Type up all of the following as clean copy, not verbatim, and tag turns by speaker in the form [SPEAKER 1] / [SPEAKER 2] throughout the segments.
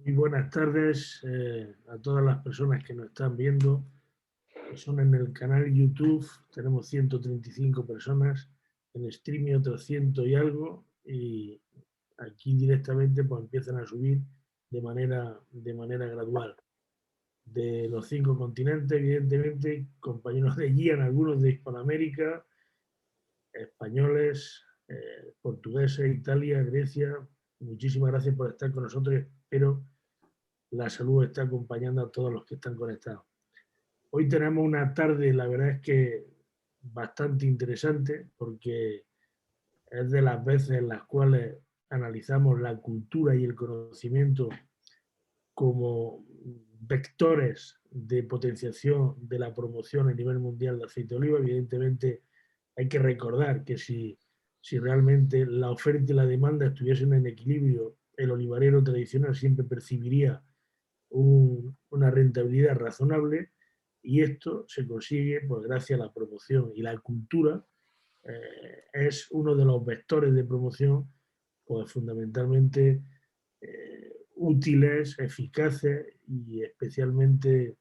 [SPEAKER 1] Muy buenas tardes a todas las personas que nos están viendo, que son en el canal YouTube. Tenemos 135 personas, en streaming otros 100 y algo, y aquí directamente pues empiezan a subir de manera gradual. De los 5 continentes, evidentemente, compañeros de guía, algunos de Hispanoamérica, españoles, portugueses, Italia, Grecia. Muchísimas gracias por estar con nosotros. Espero la salud está acompañando a todos los que están conectados. Hoy tenemos una tarde, la verdad es que bastante interesante, porque es de las veces en las cuales analizamos la cultura y el conocimiento como vectores de potenciación de la promoción a nivel mundial de aceite de oliva. Evidentemente hay que recordar que si realmente la oferta y la demanda estuviesen en equilibrio, el olivarero tradicional siempre percibiría una rentabilidad razonable, y esto se consigue pues gracias a la promoción, y la cultura es uno de los vectores de promoción pues fundamentalmente útiles, eficaces y especialmente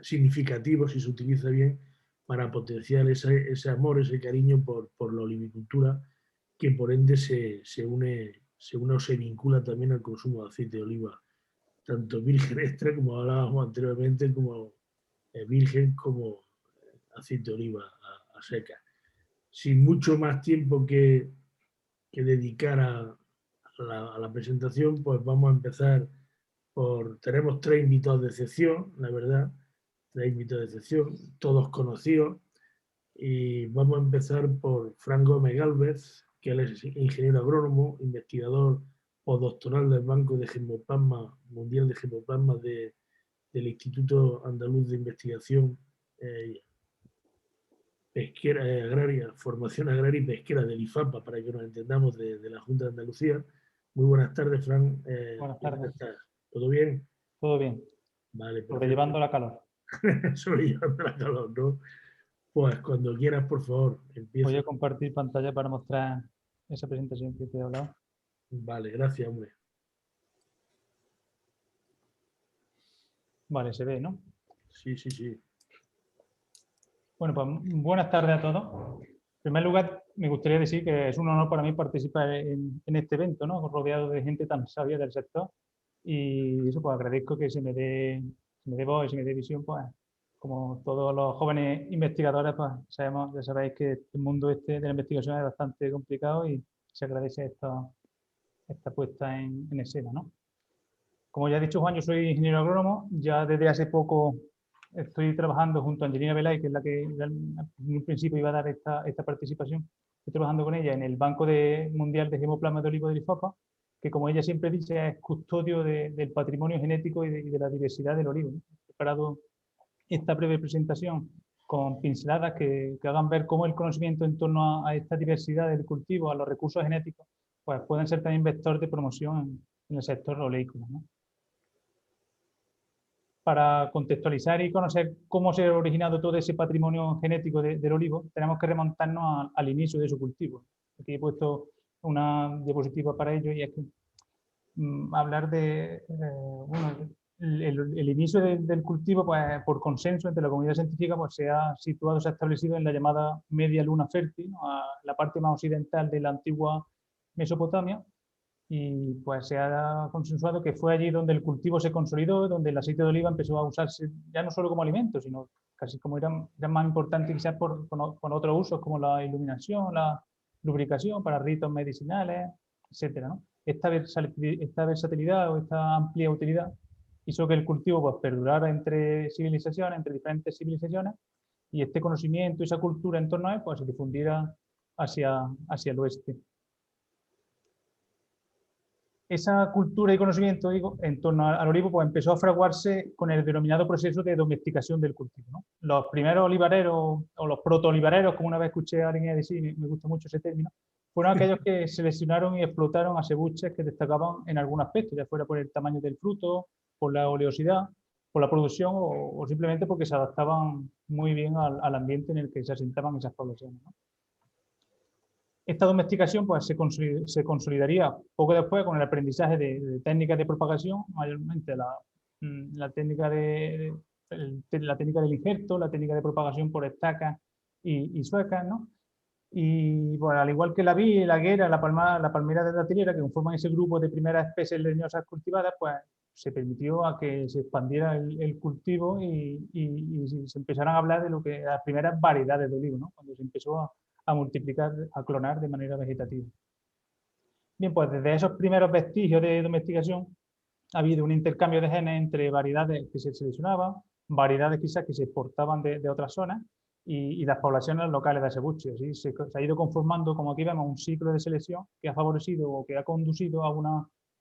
[SPEAKER 1] significativos si se utiliza bien para potenciar ese amor, ese cariño por la olivicultura, que por ende se une o se vincula también al consumo de aceite de oliva, tanto virgen extra, como hablábamos anteriormente, como virgen, como aceite de oliva a seca. Sin mucho más tiempo que dedicar a la presentación, pues vamos a empezar tenemos 3 invitados de excepción, la verdad, 3 invitados de excepción, todos conocidos, y vamos a empezar por Fran Gómez Gálvez, que él es ingeniero agrónomo, investigador postdoctoral del Banco de Gemoplasma, Mundial de Gemoplasma del Instituto Andaluz de Investigación Pesquera Agraria, Formación Agraria y Pesquera del IFAPA, para que nos entendamos, de la Junta de Andalucía. Muy buenas tardes, Fran.
[SPEAKER 2] Buenas
[SPEAKER 1] ¿Qué tal
[SPEAKER 2] tardes.
[SPEAKER 1] estás? ¿Todo bien?
[SPEAKER 2] Todo bien.
[SPEAKER 1] Vale, perfecto.
[SPEAKER 2] Sobrellevando la calor.
[SPEAKER 1] Sobrellevando la calor, ¿no? Pues cuando quieras, por favor,
[SPEAKER 2] Voy
[SPEAKER 1] empieza.
[SPEAKER 2] a compartir pantalla para mostrar esa presentación que te he hablado.
[SPEAKER 1] Vale, gracias, hombre.
[SPEAKER 2] Vale, se ve, ¿no?
[SPEAKER 1] Sí, sí, sí.
[SPEAKER 2] Bueno, pues buenas tardes a todos. En primer lugar, me gustaría decir que es un honor para mí participar en este evento, ¿no? Rodeado de gente tan sabia del sector. Y eso, pues agradezco que se me dé voz y se me dé visión, pues como todos los jóvenes investigadores, pues sabemos, ya sabéis que el mundo de la investigación es bastante complicado y se agradece esta puesta en escena, ¿no? Como ya ha dicho Juan, yo soy ingeniero agrónomo. Ya desde hace poco estoy trabajando junto a Angelina Velay, que es la que en un principio iba a dar esta participación. Estoy trabajando con ella en el Banco Mundial de Gemoplasma de Olivo del IFAPA, que, como ella siempre dice, es custodio del patrimonio genético y de la diversidad del olivo, ¿no? He preparado esta breve presentación con pinceladas que hagan ver cómo el conocimiento en torno a esta diversidad del cultivo, a los recursos genéticos, pues pueden ser también vector de promoción en el sector oleícola, ¿no? Para contextualizar y conocer cómo se ha originado todo ese patrimonio genético del olivo, tenemos que remontarnos al inicio de su cultivo. Aquí he puesto una diapositiva para ello, y es que hablar de bueno, el inicio del cultivo, pues, por consenso entre la comunidad científica, pues se ha situado, se ha establecido en la llamada media luna fértil, ¿no? A la parte más occidental de la antigua Mesopotamia. Y pues se ha consensuado que fue allí donde el cultivo se consolidó, donde el aceite de oliva empezó a usarse ya no solo como alimento, sino casi como era más importante quizás con otros usos como la iluminación, la lubricación para ritos medicinales, etcétera, ¿no? Esta versatilidad o esta amplia utilidad hizo que el cultivo pues perdurara entre civilizaciones, entre diferentes civilizaciones, y este conocimiento y esa cultura en torno a él pues se difundiera hacia el oeste. Esa cultura y conocimiento, digo, en torno al olivo, pues empezó a fraguarse con el denominado proceso de domesticación del cultivo, ¿no? Los primeros olivareros, o los proto-olivareros, como una vez escuché a alguien decir, y me gusta mucho ese término, fueron aquellos que seleccionaron y explotaron a cebuches que destacaban en algún aspecto, ya fuera por el tamaño del fruto, por la oleosidad, por la producción, o simplemente porque se adaptaban muy bien al ambiente en el que se asentaban esas poblaciones, ¿no? Esta domesticación pues, se consolidaría poco después con el aprendizaje de técnicas de propagación, mayormente la técnica la técnica del injerto, la técnica de propagación por estacas y suecas, ¿no? Y bueno, al igual que la vid, la higuera, la palmera de datilera, que conforman ese grupo de primeras especies leñosas cultivadas, pues se permitió a que se expandiera el cultivo y se empezaran a hablar de lo que las primeras variedades de olivo, ¿no? Cuando se empezó a multiplicar, a clonar de manera vegetativa. Bien, pues desde esos primeros vestigios de domesticación ha habido un intercambio de genes entre variedades que se seleccionaban, variedades quizás que se exportaban de otras zonas y las poblaciones locales de acebuche. Así se ha ido conformando, como aquí vemos, un ciclo de selección que ha favorecido o que ha conducido a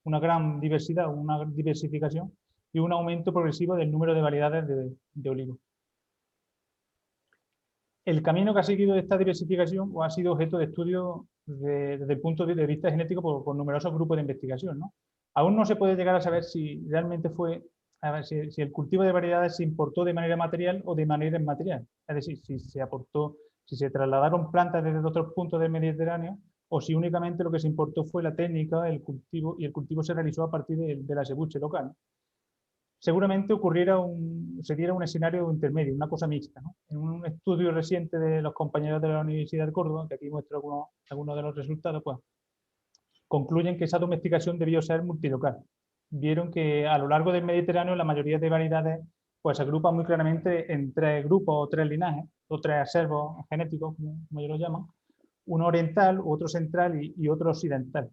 [SPEAKER 2] una gran diversidad, una diversificación y un aumento progresivo del número de variedades de olivo. El camino que ha seguido esta diversificación ha sido objeto de estudio desde el punto de vista genético por numerosos grupos de investigación, ¿no? Aún no se puede llegar a saber si realmente fue, si el cultivo de variedades se importó de manera material o de manera inmaterial. Es decir, si se trasladaron plantas desde otros puntos del Mediterráneo o si únicamente lo que se importó fue la técnica, el cultivo, y el cultivo se realizó a partir de la acebuche local. Seguramente se diera un escenario intermedio, una cosa mixta, ¿no? En un estudio reciente de los compañeros de la Universidad de Córdoba, que aquí muestro algunos de los resultados, pues concluyen que esa domesticación debió ser multilocal. Vieron que a lo largo del Mediterráneo la mayoría de variedades pues, se agrupan muy claramente en tres grupos o tres linajes, o tres acervos genéticos, como ellos lo llaman, uno oriental, otro central y otro occidental.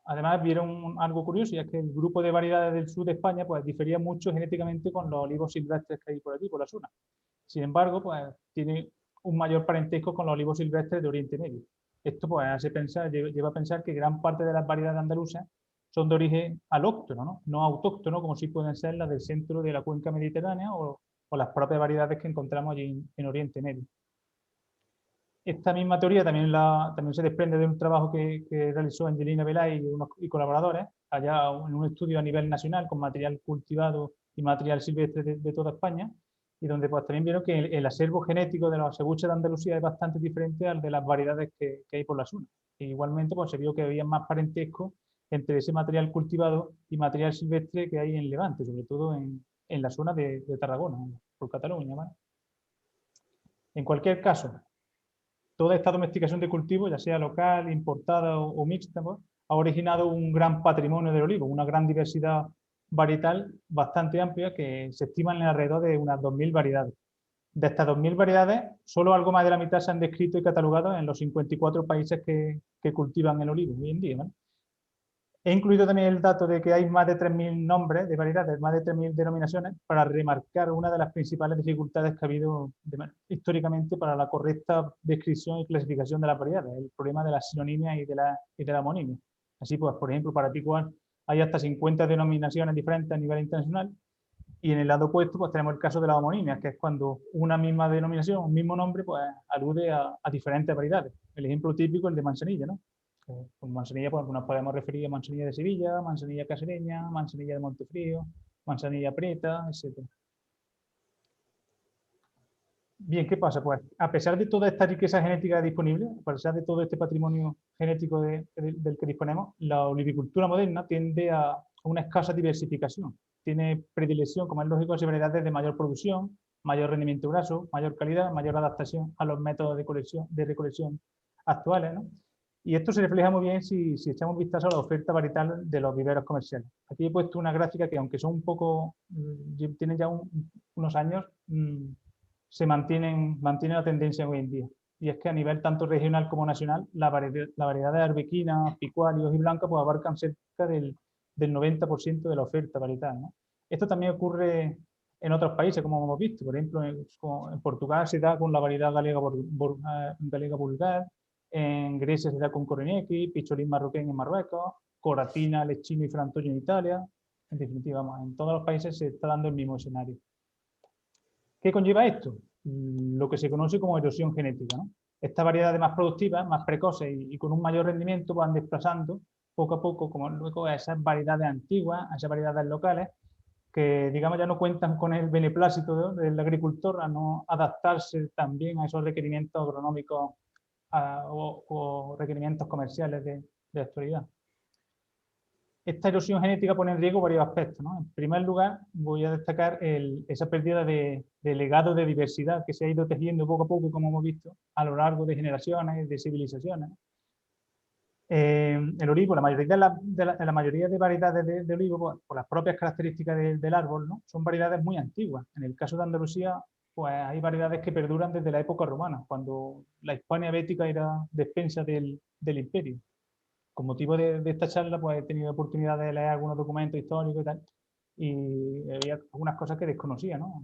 [SPEAKER 2] Además, vieron algo curioso, y es que el grupo de variedades del sur de España pues, difería mucho genéticamente con los olivos silvestres que hay por aquí, por la zona. Sin embargo, pues, tiene un mayor parentesco con los olivos silvestres de Oriente Medio. Esto pues, lleva a pensar que gran parte de las variedades andaluzas son de origen alóctono, no autóctono, como sí pueden ser las del centro de la cuenca mediterránea o las propias variedades que encontramos allí en Oriente Medio. Esta misma teoría también se desprende de un trabajo que realizó Angelina Velay y colaboradores, allá en un estudio a nivel nacional con material cultivado y material silvestre de toda España, y donde pues, también vieron que el acervo genético de los acebuches de Andalucía es bastante diferente al de las variedades que hay por la zona. E igualmente pues, se vio que había más parentesco entre ese material cultivado y material silvestre que hay en Levante, sobre todo en la zona de Tarragona, por Cataluña, ¿vale? En cualquier caso, toda esta domesticación de cultivos, ya sea local, importada o mixta, pues, ha originado un gran patrimonio del olivo, una gran diversidad varietal bastante amplia que se estima en alrededor de unas 2.000 variedades. De estas 2.000 variedades, solo algo más de la mitad se han descrito y catalogado en los 54 países que cultivan el olivo hoy en día, ¿no? He incluido también el dato de que hay más de 3.000 nombres de variedades, más de 3.000 denominaciones, para remarcar una de las principales dificultades que ha habido históricamente para la correcta descripción y clasificación de las variedades, el problema de la sinonimia y de la homonimia. Así pues, por ejemplo, para Picual hay hasta 50 denominaciones diferentes a nivel internacional, y en el lado opuesto pues tenemos el caso de la homonimia, que es cuando una misma denominación, un mismo nombre, pues alude a diferentes variedades. El ejemplo típico es el de manzanilla, ¿no? Con manzanilla pues, nos podemos referir a manzanilla de Sevilla, manzanilla casereña, manzanilla de Montefrío, manzanilla preta, etc. Bien, ¿qué pasa? Pues a pesar de toda esta riqueza genética disponible, a pesar de todo este patrimonio genético del que disponemos, la olivicultura moderna tiende a una escasa diversificación. Tiene predilección, como es lógico, hacia variedades de mayor producción, mayor rendimiento graso, mayor calidad, mayor adaptación a los métodos de recolección actuales, ¿no? Y esto se refleja muy bien si echamos un vistazo a la oferta varietal de los viveros comerciales. Aquí he puesto una gráfica que, aunque son un poco, tienen ya unos años, se mantiene la tendencia hoy en día. Y es que a nivel tanto regional como nacional, la variedad de arbequinas, picuarios y blancas pues abarcan cerca del 90% de la oferta varietal, ¿no? Esto también ocurre en otros países, como hemos visto. Por ejemplo, en Portugal se da con la variedad galega vulgar, en Grecia se da con Coronequi, Picholín marroquén en Marruecos, Coratina, Lechino y Frantoio en Italia. En definitiva, en todos los países se está dando el mismo escenario. ¿Qué conlleva esto? Lo que se conoce como erosión genética, ¿no? Estas variedades más productivas, más precoces y con un mayor rendimiento van desplazando poco a poco, como luego, a esas variedades antiguas, a esas variedades locales, que digamos ya no cuentan con el beneplácito del agricultor a no adaptarse también a esos requerimientos agronómicos o requerimientos comerciales de la actualidad. Esta erosión genética pone en riesgo varios aspectos, ¿no? En primer lugar, voy a destacar esa pérdida de legado de diversidad que se ha ido tejiendo poco a poco, como hemos visto, a lo largo de generaciones, de civilizaciones. El olivo, la mayoría de variedades de olivo, pues, por las propias características del árbol, ¿no? Son variedades muy antiguas. En el caso de Andalucía, pues hay variedades que perduran desde la época romana, cuando la Hispania bética era despensa del imperio. Con motivo de esta charla, pues he tenido oportunidad de leer algunos documentos históricos y tal, y había algunas cosas que desconocía, ¿no?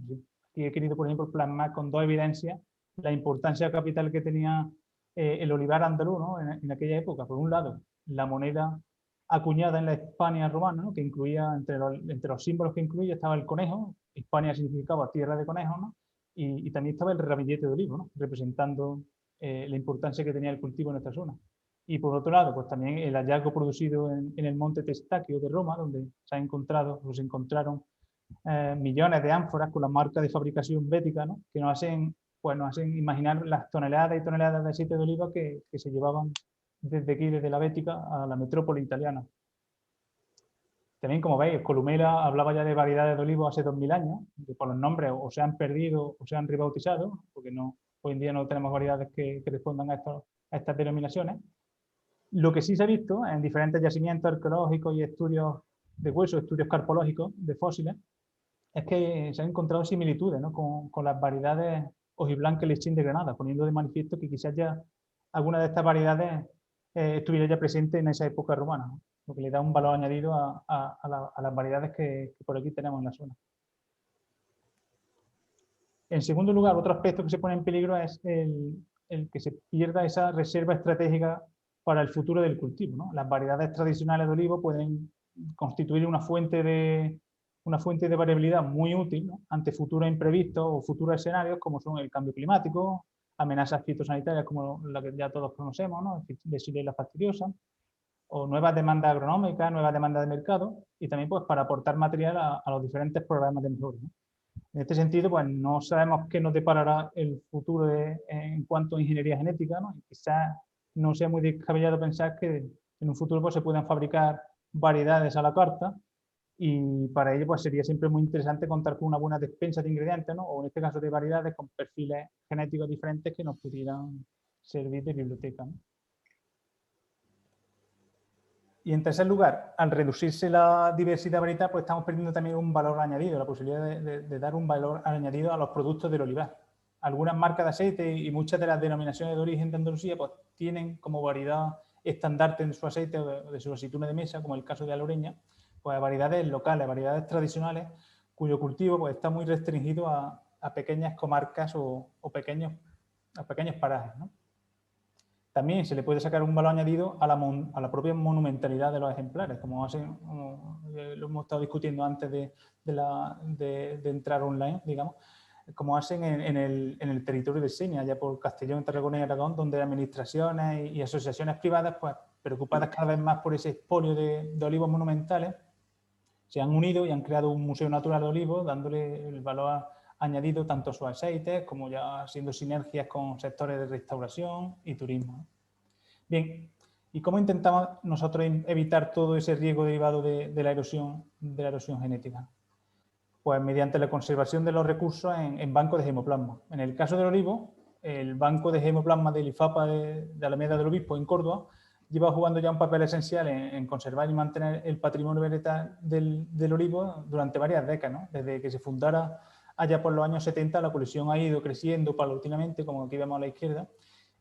[SPEAKER 2] Y he querido, por ejemplo, plasmar con dos evidencias la importancia capital que tenía el olivar andaluz, ¿no? En aquella época. Por un lado, la moneda acuñada en la Hispania romana, ¿no? Que incluía, entre los símbolos que incluía, estaba el conejo. Hispania significaba tierra de conejos, ¿no? Y también estaba el ramillete de olivo, ¿no? Representando la importancia que tenía el cultivo en esta zona. Y por otro lado, pues también el hallazgo producido en el monte Testaccio de Roma, donde se encontraron millones de ánforas con la marca de fabricación bética, ¿no? Que nos hacen imaginar las toneladas y toneladas de aceite de oliva que se llevaban desde aquí, desde la Bética, a la metrópoli italiana. También, como veis, Columela hablaba ya de variedades de olivo hace 2000 años, que por los nombres o se han perdido o se han rebautizado, porque hoy en día no tenemos variedades que respondan a estas denominaciones. Lo que sí se ha visto en diferentes yacimientos arqueológicos y estudios de huesos, estudios carpológicos de fósiles, es que se han encontrado similitudes, ¿no? con las variedades hojiblanca y lechín de Granada, poniendo de manifiesto que quizás ya alguna de estas variedades estuviera ya presente en esa época romana, ¿no? Lo que le da un valor añadido a las variedades que por aquí tenemos en la zona. En segundo lugar, otro aspecto que se pone en peligro es el que se pierda esa reserva estratégica para el futuro del cultivo, ¿no? Las variedades tradicionales de olivo pueden constituir una fuente de variabilidad muy útil, ¿no? Ante futuros imprevistos o futuros escenarios como son el cambio climático, amenazas fitosanitarias como la que ya todos conocemos, ¿no? De Xylella fastidiosa, o nuevas demandas agronómicas, nuevas demandas de mercado, y también pues, para aportar material a los diferentes programas de mejora, ¿no? En este sentido, pues no sabemos qué nos deparará el futuro en cuanto a ingeniería genética, ¿no? Y quizás no sea muy descabellado pensar que en un futuro pues, se puedan fabricar variedades a la carta, y para ello pues, sería siempre muy interesante contar con una buena despensa de ingredientes, ¿no? O en este caso de variedades con perfiles genéticos diferentes que nos pudieran servir de biblioteca, ¿no? Y en tercer lugar, al reducirse la diversidad varietal, pues estamos perdiendo también un valor añadido, la posibilidad de dar un valor añadido a los productos del olivar. Algunas marcas de aceite y muchas de las denominaciones de origen de Andalucía pues, tienen como variedad estandarte en su aceite o de su aceituna de mesa, como el caso de Aloreña, pues variedades locales, variedades tradicionales, cuyo cultivo pues, está muy restringido a pequeñas comarcas o pequeños parajes, ¿no? También se le puede sacar un valor añadido a la propia monumentalidad de los ejemplares, como lo hemos estado discutiendo antes de entrar online, digamos, como hacen en el territorio de Seña, allá por Castellón, Tarragona y Aragón, donde administraciones y asociaciones privadas, pues, preocupadas cada vez más por ese expolio de olivos monumentales, se han unido y han creado un museo natural de olivos, dándole el valor añadido tanto a sus aceites como ya haciendo sinergias con sectores de restauración y turismo. Bien, ¿y cómo intentamos nosotros evitar todo ese riesgo derivado de la erosión genética? Pues mediante la conservación de los recursos en bancos de gemoplasma. En el caso del olivo, el banco de gemoplasma del IFAPA de Alameda del Obispo en Córdoba lleva jugando ya un papel esencial en conservar y mantener el patrimonio vegetal del olivo durante varias décadas, ¿no? Desde que se fundara allá por los años 70, la colección ha ido creciendo paulatinamente, como aquí vemos a la izquierda,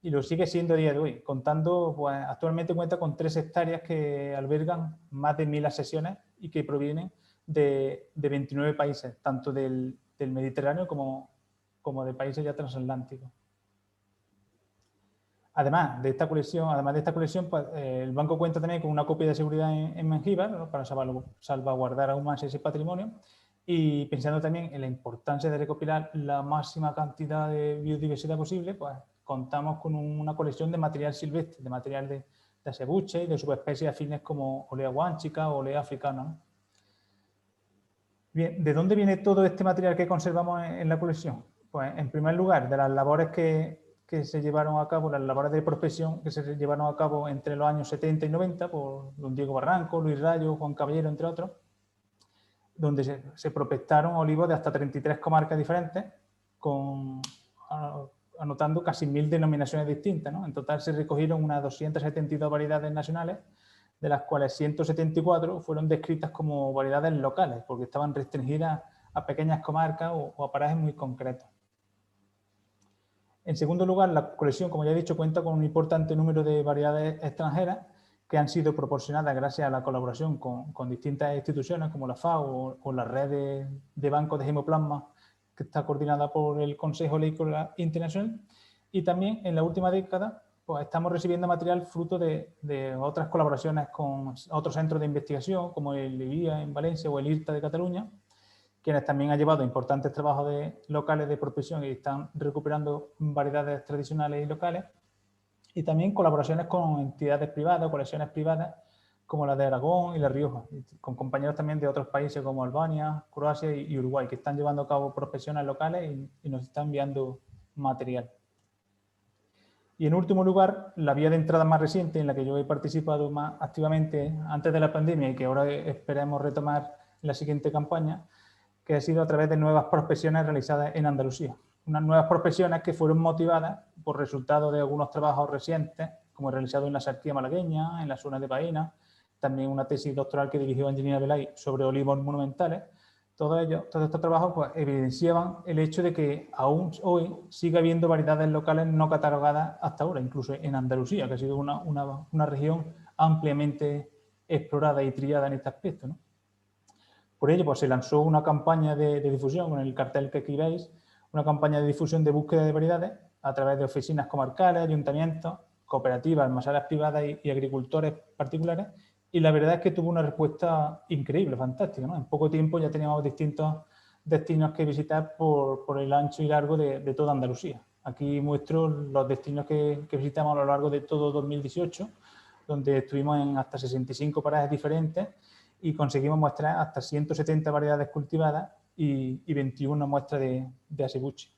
[SPEAKER 2] y lo sigue siendo a día de hoy, contando, pues actualmente cuenta con 3 hectáreas que albergan más de 1000 sesiones y que provienen de 29 países, tanto del Mediterráneo como de países ya transatlánticos. Además de esta colección, pues, el banco cuenta también con una copia de seguridad en Mengíbar, ¿no? Para salvaguardar aún más ese patrimonio, y pensando también en la importancia de recopilar la máxima cantidad de biodiversidad posible, pues contamos con una colección de material silvestre, de material de acebuche y de subespecies afines como Olea guanchica o Olea africana, ¿no? Bien, ¿de dónde viene todo este material que conservamos en la colección? Pues en primer lugar, de las labores que que se llevaron a cabo, las labores de prospección que se llevaron a cabo entre los años 70 y 90 por don Diego Barranco, Luis Rayo, Juan Caballero, entre otros, donde se prospectaron olivos de hasta 33 comarcas diferentes, anotando casi 1000 denominaciones distintas, ¿no? En total se recogieron unas 272 variedades nacionales, de las cuales 174 fueron descritas como variedades locales, porque estaban restringidas a pequeñas comarcas o a parajes muy concretos. En segundo lugar, la colección, como ya he dicho, cuenta con un importante número de variedades extranjeras que han sido proporcionadas gracias a la colaboración con distintas instituciones como la FAO o la red de bancos de gemoplasma que está coordinada por el Consejo Agrícola Internacional. Y también en la última década pues, estamos recibiendo material fruto de otras colaboraciones con otros centros de investigación como el IBIA en Valencia o el IRTA de Cataluña, quienes también han llevado importantes trabajos locales de prospección y están recuperando variedades tradicionales y locales, y también colaboraciones con entidades privadas, colecciones privadas, como la de Aragón y La Rioja, con compañeros también de otros países como Albania, Croacia y Uruguay, que están llevando a cabo prospecciones locales y nos están enviando material. Y en último lugar, la vía de entrada más reciente en la que yo he participado más activamente antes de la pandemia y que ahora esperemos retomar en la siguiente campaña, que ha sido a través de nuevas prospecciones realizadas en Andalucía. Unas nuevas prospecciones que fueron motivadas por resultados de algunos trabajos recientes, como el realizado en la Sarquía malagueña, en la zona de Baena, también una tesis doctoral que dirigió Angelina Belay sobre olivos monumentales. Todos estos trabajos pues, evidenciaban el hecho de que aún hoy sigue habiendo variedades locales no catalogadas hasta ahora, incluso en Andalucía, que ha sido una región ampliamente explorada y trillada en este aspecto, ¿no? Por ello, pues, se lanzó una campaña de difusión con el cartel que aquí veis, una campaña de difusión de búsqueda de variedades a través de oficinas comarcales, ayuntamientos, cooperativas, almacenas privadas y agricultores particulares. Y la verdad es que tuvo una respuesta increíble, fantástica, ¿no? En poco tiempo ya teníamos distintos destinos que visitar por el ancho y largo de toda Andalucía. Aquí muestro los destinos que visitamos a lo largo de todo 2018, donde estuvimos en hasta 65 parajes diferentes y conseguimos mostrar hasta 170 variedades cultivadas y 21 muestras de acebuche.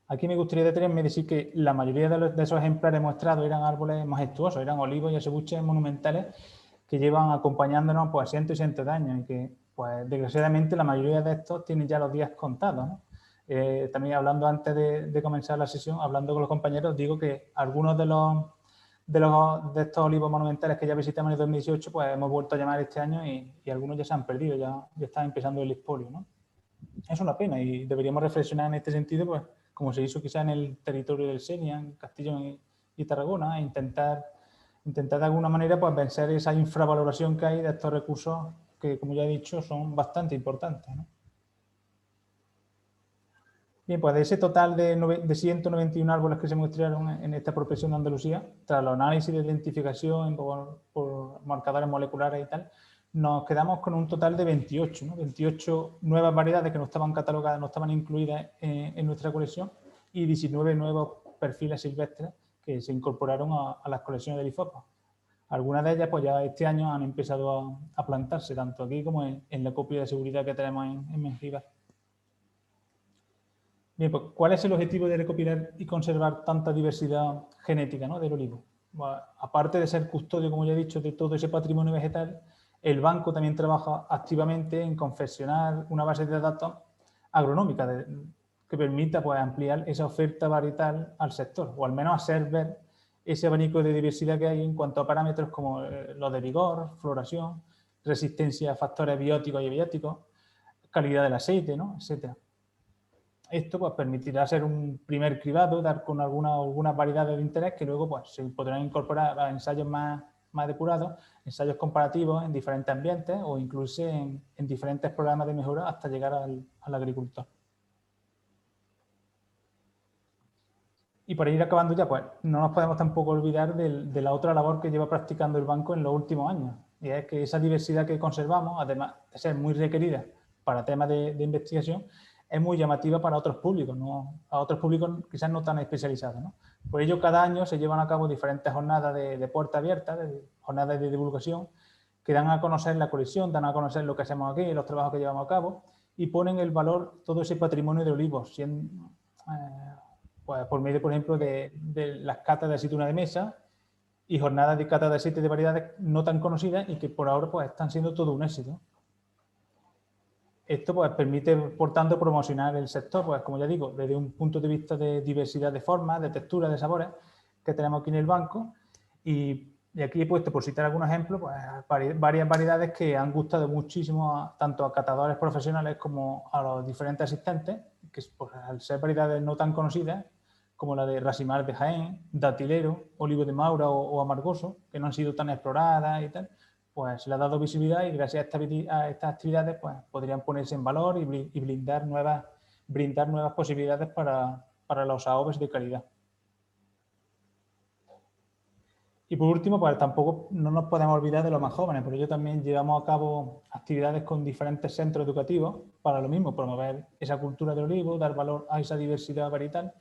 [SPEAKER 2] Aquí me gustaría detenerme y decir que la mayoría de esos ejemplares mostrados eran árboles majestuosos, eran olivos y acebuches monumentales que llevan acompañándonos pues, cientos y cientos de años y que, pues, desgraciadamente, la mayoría de estos tienen ya los días contados, ¿no? También hablando antes de comenzar la sesión, hablando con los compañeros, digo que algunos de estos olivos monumentales que ya visitamos en el 2018, pues hemos vuelto a llamar este año y algunos ya se han perdido, ya está empezando el expolio, ¿no? Es una pena y deberíamos reflexionar en este sentido, pues como se hizo quizá en el territorio del Senia, en Castellón y Tarragona, e intentar de alguna manera pues vencer esa infravaloración que hay de estos recursos que, como ya he dicho, son bastante importantes, ¿no? Bien, pues de ese total de 191 árboles que se muestrearon en esta prospección de Andalucía, tras los análisis de identificación por marcadores moleculares y tal, nos quedamos con un total de 28, ¿no? 28 nuevas variedades que no estaban catalogadas, no estaban incluidas en nuestra colección y 19 nuevos perfiles silvestres que se incorporaron a las colecciones del IFOPA. Algunas de ellas pues ya este año han empezado a plantarse, tanto aquí como en la copia de seguridad que tenemos en Mengíbar. Bien, pues, ¿cuál es el objetivo de recopilar y conservar tanta diversidad genética, ¿no?, del olivo? Bueno, aparte de ser custodio, como ya he dicho, de todo ese patrimonio vegetal, el banco también trabaja activamente en confeccionar una base de datos agronómica que permita pues, ampliar esa oferta varietal al sector, o al menos hacer ver ese abanico de diversidad que hay en cuanto a parámetros como los de vigor, floración, resistencia a factores bióticos y abióticos, calidad del aceite, ¿no?, etcétera. Esto pues, permitirá hacer un primer cribado, dar con algunas variedades de interés que luego pues, se podrán incorporar a ensayos más depurados, ensayos comparativos en diferentes ambientes o incluso en diferentes programas de mejora hasta llegar al agricultor. Y para ir acabando ya, pues no nos podemos tampoco olvidar de la otra labor que lleva practicando el banco en los últimos años, y es que esa diversidad que conservamos, además de ser muy requerida para temas de investigación, es muy llamativa para otros públicos, ¿no? A otros públicos quizás no tan especializados, ¿no? Por ello, cada año se llevan a cabo diferentes jornadas de puerta abierta, jornadas de divulgación, que dan a conocer la colección, dan a conocer lo que hacemos aquí, los trabajos que llevamos a cabo, y ponen el valor todo ese patrimonio de olivos, pues por medio, por ejemplo, de las catas de aceituna de mesa y jornadas de cata de aceite de variedades no tan conocidas y que por ahora pues están siendo todo un éxito. Esto pues permite, por tanto, promocionar el sector, pues como ya digo, desde un punto de vista de diversidad de formas, de texturas, de sabores que tenemos aquí en el banco. Y aquí he puesto, por citar algunos ejemplos, pues, varias variedades que han gustado muchísimo tanto a catadores profesionales como a los diferentes asistentes, que pues, al ser variedades no tan conocidas, como la de Racimar de Jaén, Datilero, Olivo de Maura o Amargoso, que no han sido tan exploradas y tal, pues se le ha dado visibilidad y gracias a estas actividades pues, podrían ponerse en valor y brindar nuevas posibilidades para los AOVs de calidad. Y por último, pues tampoco no nos podemos olvidar de los más jóvenes, por ello también llevamos a cabo actividades con diferentes centros educativos para lo mismo, promover esa cultura del olivo, dar valor a esa diversidad varietal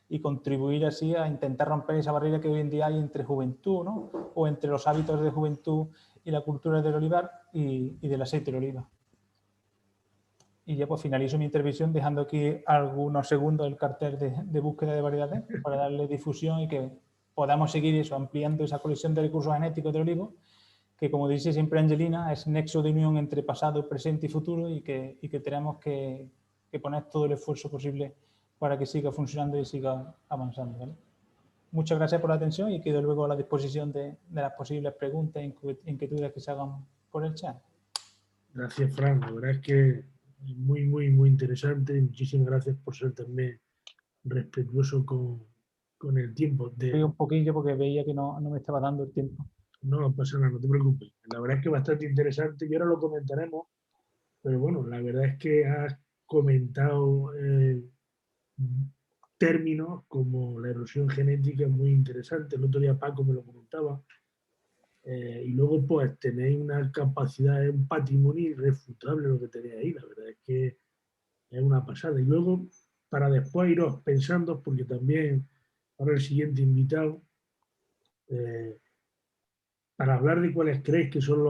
[SPEAKER 2] y contribuir así a intentar romper esa barrera que hoy en día hay entre juventud, ¿no? O entre los hábitos de juventud y la cultura del olivar y del aceite de oliva. Y ya pues finalizo mi intervención dejando aquí algunos segundos el cartel de búsqueda de variedades para darle difusión y que podamos seguir eso, ampliando esa colección de recursos genéticos del olivo, que como dice siempre Angelina, es nexo de unión entre pasado, presente y futuro y que tenemos que poner todo el esfuerzo posible para que siga funcionando y siga avanzando, ¿vale? Muchas gracias por la atención y quedo luego a la disposición de las posibles preguntas e inquietudes que se hagan por el chat.
[SPEAKER 1] Gracias, Fran. La verdad es que muy, muy, muy interesante. Muchísimas gracias por ser también respetuoso con el tiempo.
[SPEAKER 2] Un poquillo porque veía que no me estaba dando el tiempo.
[SPEAKER 1] No pasa nada, no te preocupes. La verdad es que bastante interesante y ahora lo comentaremos, pero bueno, la verdad es que has comentado términos como la erosión genética muy interesante. El otro día Paco me lo comentaba. Y luego pues tenéis una capacidad, es un patrimonio irrefutable lo que tenéis ahí. La verdad es que es una pasada. Y luego, para después iros pensando, porque también ahora el siguiente invitado, para hablar de cuáles creéis que son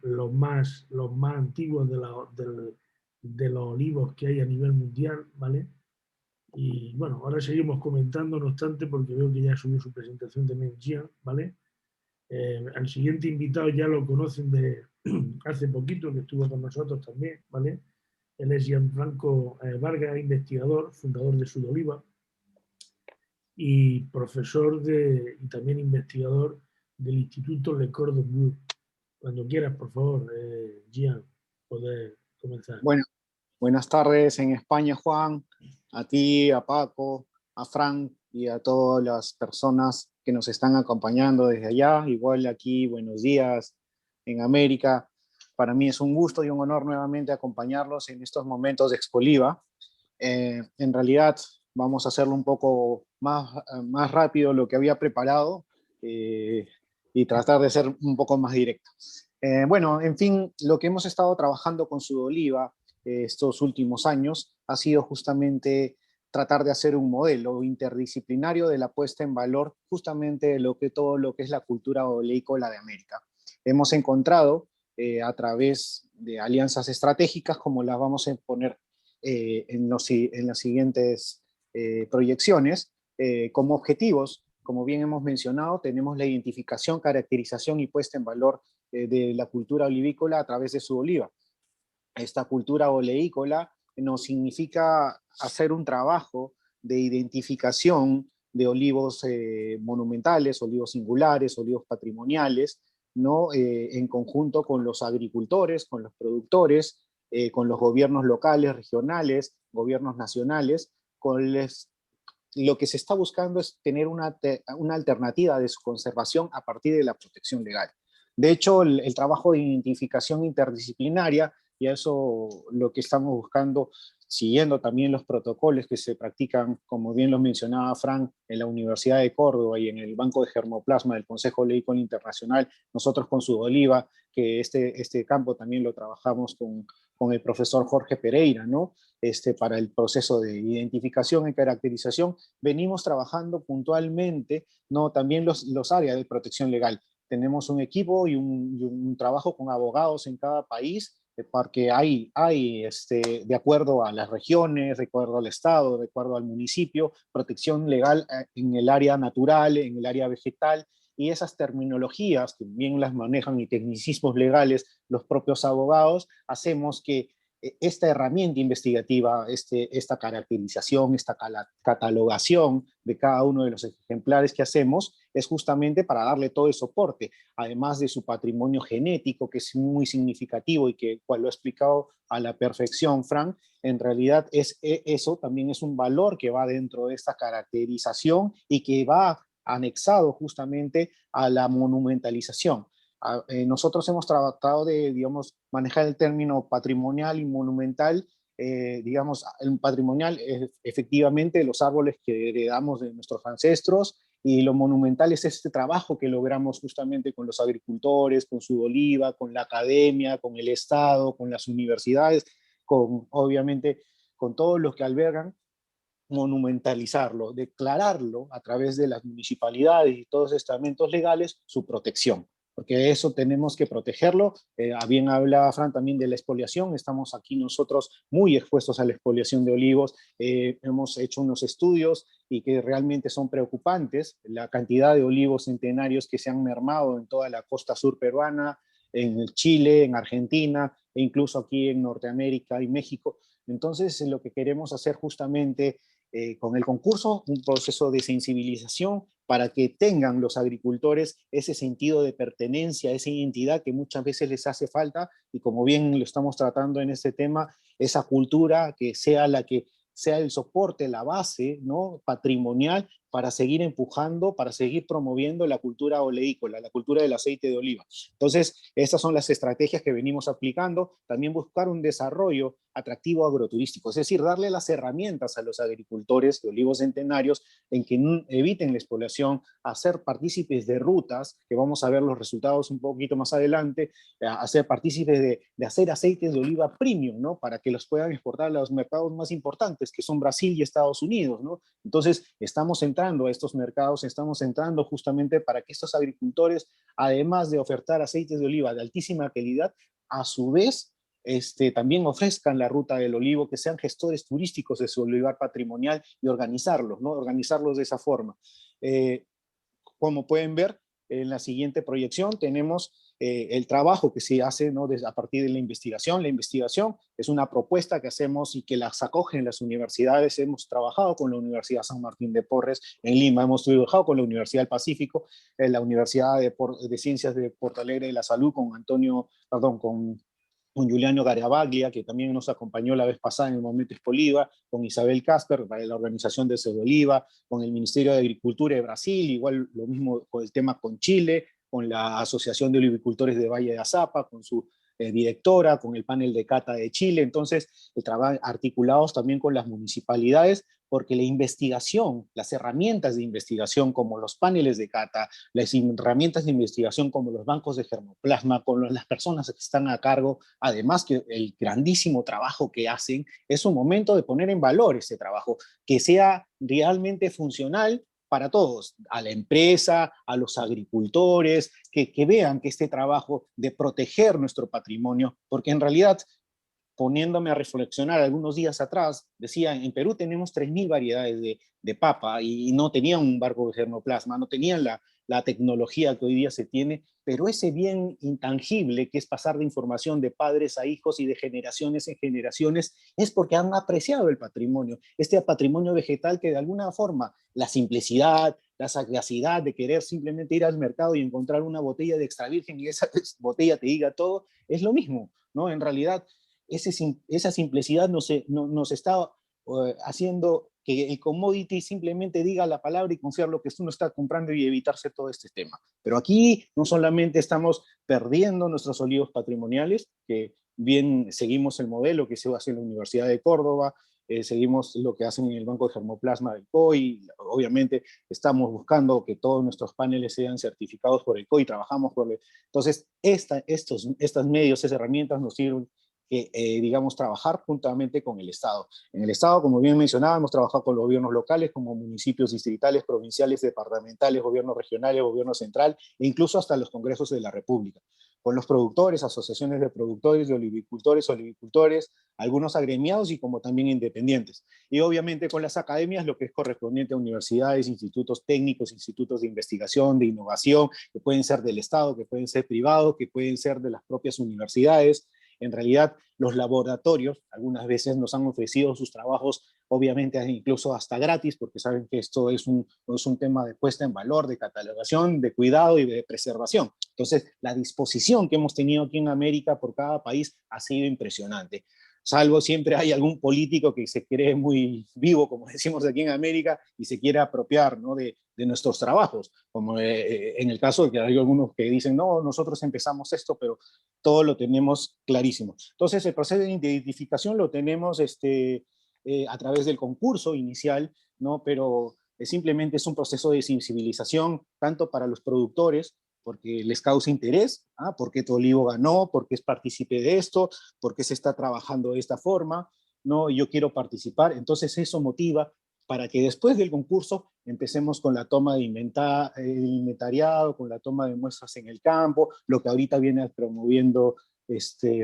[SPEAKER 1] los más antiguos de los olivos que hay a nivel mundial, ¿vale? Y bueno, ahora seguimos comentando, no obstante, porque veo que ya subió su presentación también Gian, ¿vale? Al siguiente invitado ya lo conocen de hace poquito, que estuvo con nosotros también, ¿vale? Él es Gianfranco Vargas, investigador, fundador de Sudoliva y profesor y también investigador del Instituto Le Cordon Bleu. Cuando quieras, por favor, Gian, poder comenzar.
[SPEAKER 3] Bueno, buenas tardes en España, Juan, a ti, a Paco, a Frank y a todas las personas que nos están acompañando desde allá. Igual aquí, buenos días en América. Para mí es un gusto y un honor nuevamente acompañarlos en estos momentos de Expoliva. En realidad vamos a hacerlo un poco más rápido lo que había preparado y tratar de ser un poco más directo. Bueno, en fin, lo que hemos estado trabajando con Sudoliva estos últimos años ha sido justamente tratar de hacer un modelo interdisciplinario de la puesta en valor justamente de todo lo que es la cultura oleícola de América. Hemos encontrado a través de alianzas estratégicas, como las vamos a poner en las siguientes proyecciones, como objetivos, como bien hemos mencionado, tenemos la identificación, caracterización y puesta en valor de la cultura olivícola a través de Sudoliva. Esta cultura oleícola nos significa hacer un trabajo de identificación de olivos monumentales, olivos singulares, olivos patrimoniales, ¿no? En conjunto con los agricultores, con los productores, con los gobiernos locales, regionales, gobiernos nacionales, lo que se está buscando es tener una alternativa de su conservación a partir de la protección legal. De hecho, el trabajo de identificación interdisciplinaria, y eso lo que estamos buscando, siguiendo también los protocolos que se practican, como bien lo mencionaba Frank, en la Universidad de Córdoba y en el Banco de Germoplasma del Consejo Oleícola Internacional, nosotros con Sudoliva, que este campo también lo trabajamos con el profesor Jorge Pereira, ¿no? Para el proceso de identificación y caracterización, venimos trabajando puntualmente, ¿no? También los áreas de protección legal. Tenemos un equipo y un trabajo con abogados en cada país, porque hay de acuerdo a las regiones, de acuerdo al estado, de acuerdo al municipio, protección legal en el área natural, en el área vegetal, y esas terminologías que bien las manejan y tecnicismos legales los propios abogados, hacemos que esta herramienta investigativa, esta caracterización, esta catalogación de cada uno de los ejemplares que hacemos es justamente para darle todo el soporte, además de su patrimonio genético, que es muy significativo y que, cual lo ha explicado a la perfección Frank, en realidad eso también es un valor que va dentro de esta caracterización y que va anexado justamente a la monumentalización. Nosotros hemos tratado de, digamos, manejar el término patrimonial y monumental. Digamos, el patrimonial es efectivamente los árboles que heredamos de nuestros ancestros, y lo monumental es este trabajo que logramos justamente con los agricultores, con Sudoliva, con la academia, con el Estado, con las universidades, obviamente con todos los que albergan, monumentalizarlo, declararlo a través de las municipalidades y todos los estamentos legales su protección, porque eso tenemos que protegerlo. Bien habla Fran también de la expoliación, estamos aquí nosotros muy expuestos a la expoliación de olivos, hemos hecho unos estudios y que realmente son preocupantes, la cantidad de olivos centenarios que se han mermado en toda la costa sur peruana, en Chile, en Argentina, e incluso aquí en Norteamérica y México. Entonces, lo que queremos hacer justamente con el concurso, un proceso de sensibilización para que tengan los agricultores ese sentido de pertenencia, esa identidad que muchas veces les hace falta, y como bien lo estamos tratando en este tema, esa cultura que sea la que sea el soporte, la base, ¿no?, patrimonial, para seguir empujando, para seguir promoviendo la cultura oleícola, la cultura del aceite de oliva. Entonces, estas son las estrategias que venimos aplicando. También buscar un desarrollo atractivo agroturístico, es decir, darle las herramientas a los agricultores de olivos centenarios en que eviten la expoliación, hacer partícipes de rutas, que vamos a ver los resultados un poquito más adelante, hacer partícipes de hacer aceites de oliva premium, ¿no?, para que los puedan exportar a los mercados más importantes, que son Brasil y Estados Unidos, ¿no? Entonces, estamos entrando a estos mercados, estamos entrando justamente para que estos agricultores, además de ofertar aceites de oliva de altísima calidad, a su vez también ofrezcan la ruta del olivo, que sean gestores turísticos de su olivar patrimonial y organizarlos, ¿no?, organizarlos de esa forma. Como pueden ver, en la siguiente proyección tenemos el trabajo que se hace, ¿no?, a partir de la investigación. La investigación es una propuesta que hacemos y que las acogen las universidades. Hemos trabajado con la Universidad San Martín de Porres en Lima, hemos trabajado con la Universidad del Pacífico, la Universidad de Ciencias de Porto Alegre de la Salud, con Giuliano Garavaglia, que también nos acompañó la vez pasada en el momento Expoliva, con Isabel Casper, para la organización de Sudoliva, con el Ministerio de Agricultura de Brasil, igual lo mismo con el tema con Chile, con la Asociación de Olivicultores de Valle de Azapa, con su directora, con el panel de cata de Chile. Entonces, articulados también con las municipalidades, porque la investigación, las herramientas de investigación como los paneles de cata, las herramientas de investigación como los bancos de germoplasma, con las personas que están a cargo, además que el grandísimo trabajo que hacen, es un momento de poner en valor ese trabajo, que sea realmente funcional para todos, a la empresa, a los agricultores, que vean que este trabajo de proteger nuestro patrimonio, porque en realidad, poniéndome a reflexionar algunos días atrás, decía, en Perú tenemos 3.000 variedades de papa y no tenían un barco de germoplasma, no tenían la tecnología que hoy día se tiene, pero ese bien intangible que es pasar de información de padres a hijos y de generaciones en generaciones, es porque han apreciado el patrimonio, este patrimonio vegetal que de alguna forma la simplicidad, la sagacidad de querer simplemente ir al mercado y encontrar una botella de extra virgen y esa botella te diga todo, es lo mismo, ¿no? En realidad, esa simplicidad nos está haciendo que el commodity simplemente diga la palabra y confiar lo que uno está comprando y evitarse todo este tema. Pero aquí no solamente estamos perdiendo nuestros olivos patrimoniales, que bien seguimos el modelo que se hace en la Universidad de Córdoba, seguimos lo que hacen en el Banco de Germoplasma del COI, obviamente estamos buscando que todos nuestros paneles sean certificados por el COI, trabajamos por el... Entonces, estos medios, esas herramientas nos sirven que, digamos, trabajar juntamente con el Estado. En el Estado, como bien mencionaba, hemos trabajado con los gobiernos locales, como municipios distritales, provinciales, departamentales, gobiernos regionales, gobierno central, e incluso hasta los congresos de la República. con los productores, asociaciones de productores, de olivicultores, algunos agremiados y como también independientes. Y obviamente con las academias, lo que es correspondiente a universidades, institutos técnicos, institutos de investigación, de innovación, que pueden ser del Estado, que pueden ser privados, que pueden ser de las propias universidades. En realidad, los laboratorios algunas veces nos han ofrecido sus trabajos, obviamente incluso hasta gratis, porque saben que esto es un tema de puesta en valor, de catalogación, de cuidado y de preservación. Entonces, la disposición que hemos tenido aquí en América por cada país ha sido impresionante. Salvo siempre hay algún político que se cree muy vivo, como decimos aquí en América, y se quiere apropiar, ¿no?, de nuestros trabajos, como en el caso de que hay algunos que dicen, no, nosotros empezamos esto, pero todo lo tenemos clarísimo. Entonces, el proceso de identificación lo tenemos a través del concurso inicial, ¿no? Pero simplemente es un proceso de sensibilización, tanto para los productores, porque les causa interés, porque tu olivo ganó, porque es partícipe de esto, porque se está trabajando de esta forma, ¿no? Yo quiero participar. Entonces eso motiva para que después del concurso empecemos con la toma de inventariado, con la toma de muestras en el campo, lo que ahorita viene promoviendo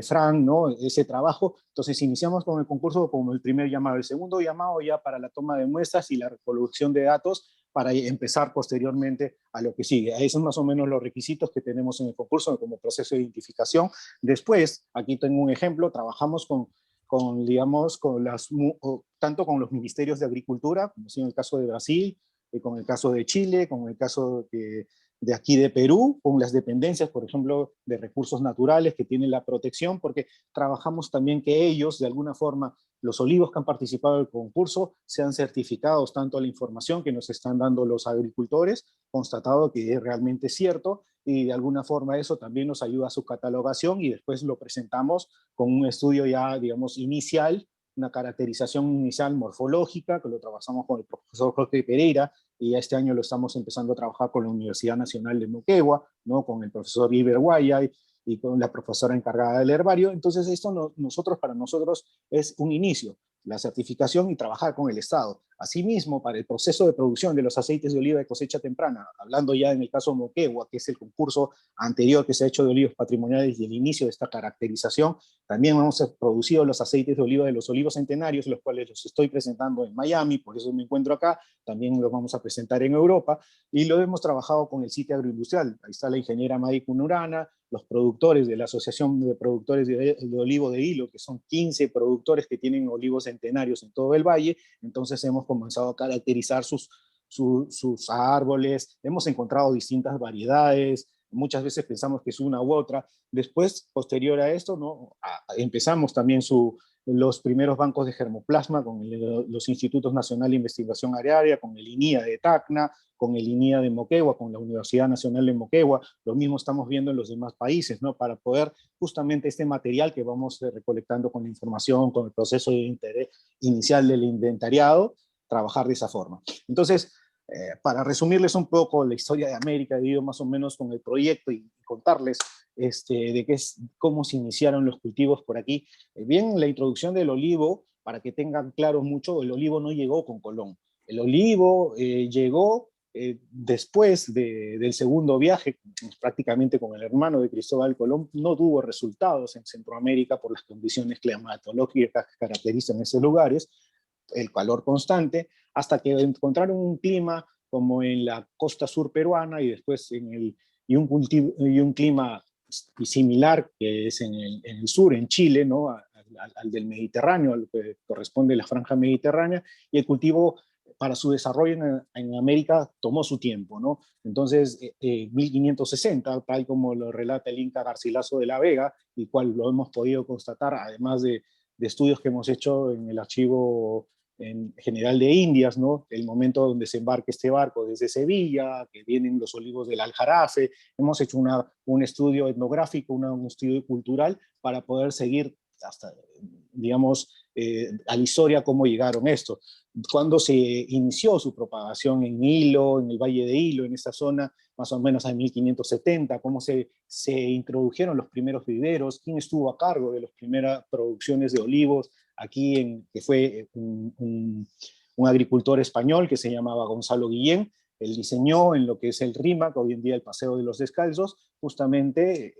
[SPEAKER 3] Frank, ¿no?, ese trabajo. Entonces iniciamos con el concurso como el primer llamado. El segundo llamado ya para la toma de muestras y la recolección de datos para empezar posteriormente a lo que sigue. Esos son más o menos los requisitos que tenemos en el concurso como proceso de identificación. Después, aquí tengo un ejemplo, trabajamos digamos, tanto con los ministerios de Agricultura, como en el caso de Brasil, con el caso de Chile, con el caso de aquí de Perú, con las dependencias, por ejemplo, de recursos naturales que tienen la protección, porque trabajamos también que ellos, de alguna forma, los olivos que han participado del concurso, sean certificados tanto a la información que nos están dando los agricultores, constatado que es realmente cierto, y de alguna forma eso también nos ayuda a su catalogación y después lo presentamos con un estudio ya, digamos, inicial, una caracterización inicial morfológica, que lo trabajamos con el profesor Jorge Pereira, y este año lo estamos empezando a trabajar con la Universidad Nacional de Moquegua, ¿no?, con el profesor Iber Guayay y con la profesora encargada del herbario. Entonces esto para nosotros es un inicio, la certificación y trabajar con el Estado. Asimismo, para el proceso de producción de los aceites de oliva de cosecha temprana, hablando ya en el caso Moquegua, que es el concurso anterior que se ha hecho de olivos patrimoniales y el inicio de esta caracterización, también hemos producido los aceites de oliva de los olivos centenarios, los cuales los estoy presentando en Miami, por eso me encuentro acá, también los vamos a presentar en Europa, y lo hemos trabajado con el sitio agroindustrial. Ahí está la ingeniera Madi Kunurana, los productores de la Asociación de Productores de Olivo de Hilo, que son 15 productores que tienen olivos centenarios en todo el valle. Entonces hemos comenzado a caracterizar sus árboles, hemos encontrado distintas variedades, muchas veces pensamos que es una u otra. Después, posterior a esto, ¿no?, empezamos también los primeros bancos de germoplasma con los Institutos Nacional de Investigación Agraria, con el INIA de Tacna, con el INIA de Moquegua, con la Universidad Nacional de Moquegua. Lo mismo estamos viendo en los demás países, ¿no?, para poder justamente este material que vamos recolectando con la información, con el proceso de interés inicial del inventariado, trabajar de esa forma. Entonces, para resumirles un poco la historia de América, he ido más o menos con el proyecto y contarles cómo se iniciaron los cultivos por aquí. Bien, la introducción del olivo, para que tengan claro mucho, el olivo no llegó con Colón. El olivo llegó después del segundo viaje, prácticamente con el hermano de Cristóbal Colón. No tuvo resultados en Centroamérica por las condiciones climatológicas que caracterizan esos lugares, el calor constante, hasta que encontraron un clima como en la costa sur peruana y después un clima similar que es en el sur, en Chile, ¿no?, al del Mediterráneo, al que corresponde la franja mediterránea, y el cultivo para su desarrollo en América tomó su tiempo, ¿no? Entonces, 1560, tal como lo relata el Inca Garcilaso de la Vega, y cual lo hemos podido constatar, además de estudios que hemos hecho en el archivo general de Indias, ¿no?, el momento donde se embarca este barco desde Sevilla, que vienen los olivos del Aljarafe. Hemos hecho un estudio etnográfico, un estudio cultural para poder seguir hasta, digamos, a la historia cómo llegaron estos. Cuando se inició su propagación en Hilo, en el Valle de Hilo, en esta zona, más o menos en 1570, cómo se introdujeron los primeros viveros, quién estuvo a cargo de las primeras producciones de olivos aquí, que fue un agricultor español que se llamaba Gonzalo Guillén. Él diseñó en lo que es el RIMAC, hoy en día el Paseo de los Descalzos, justamente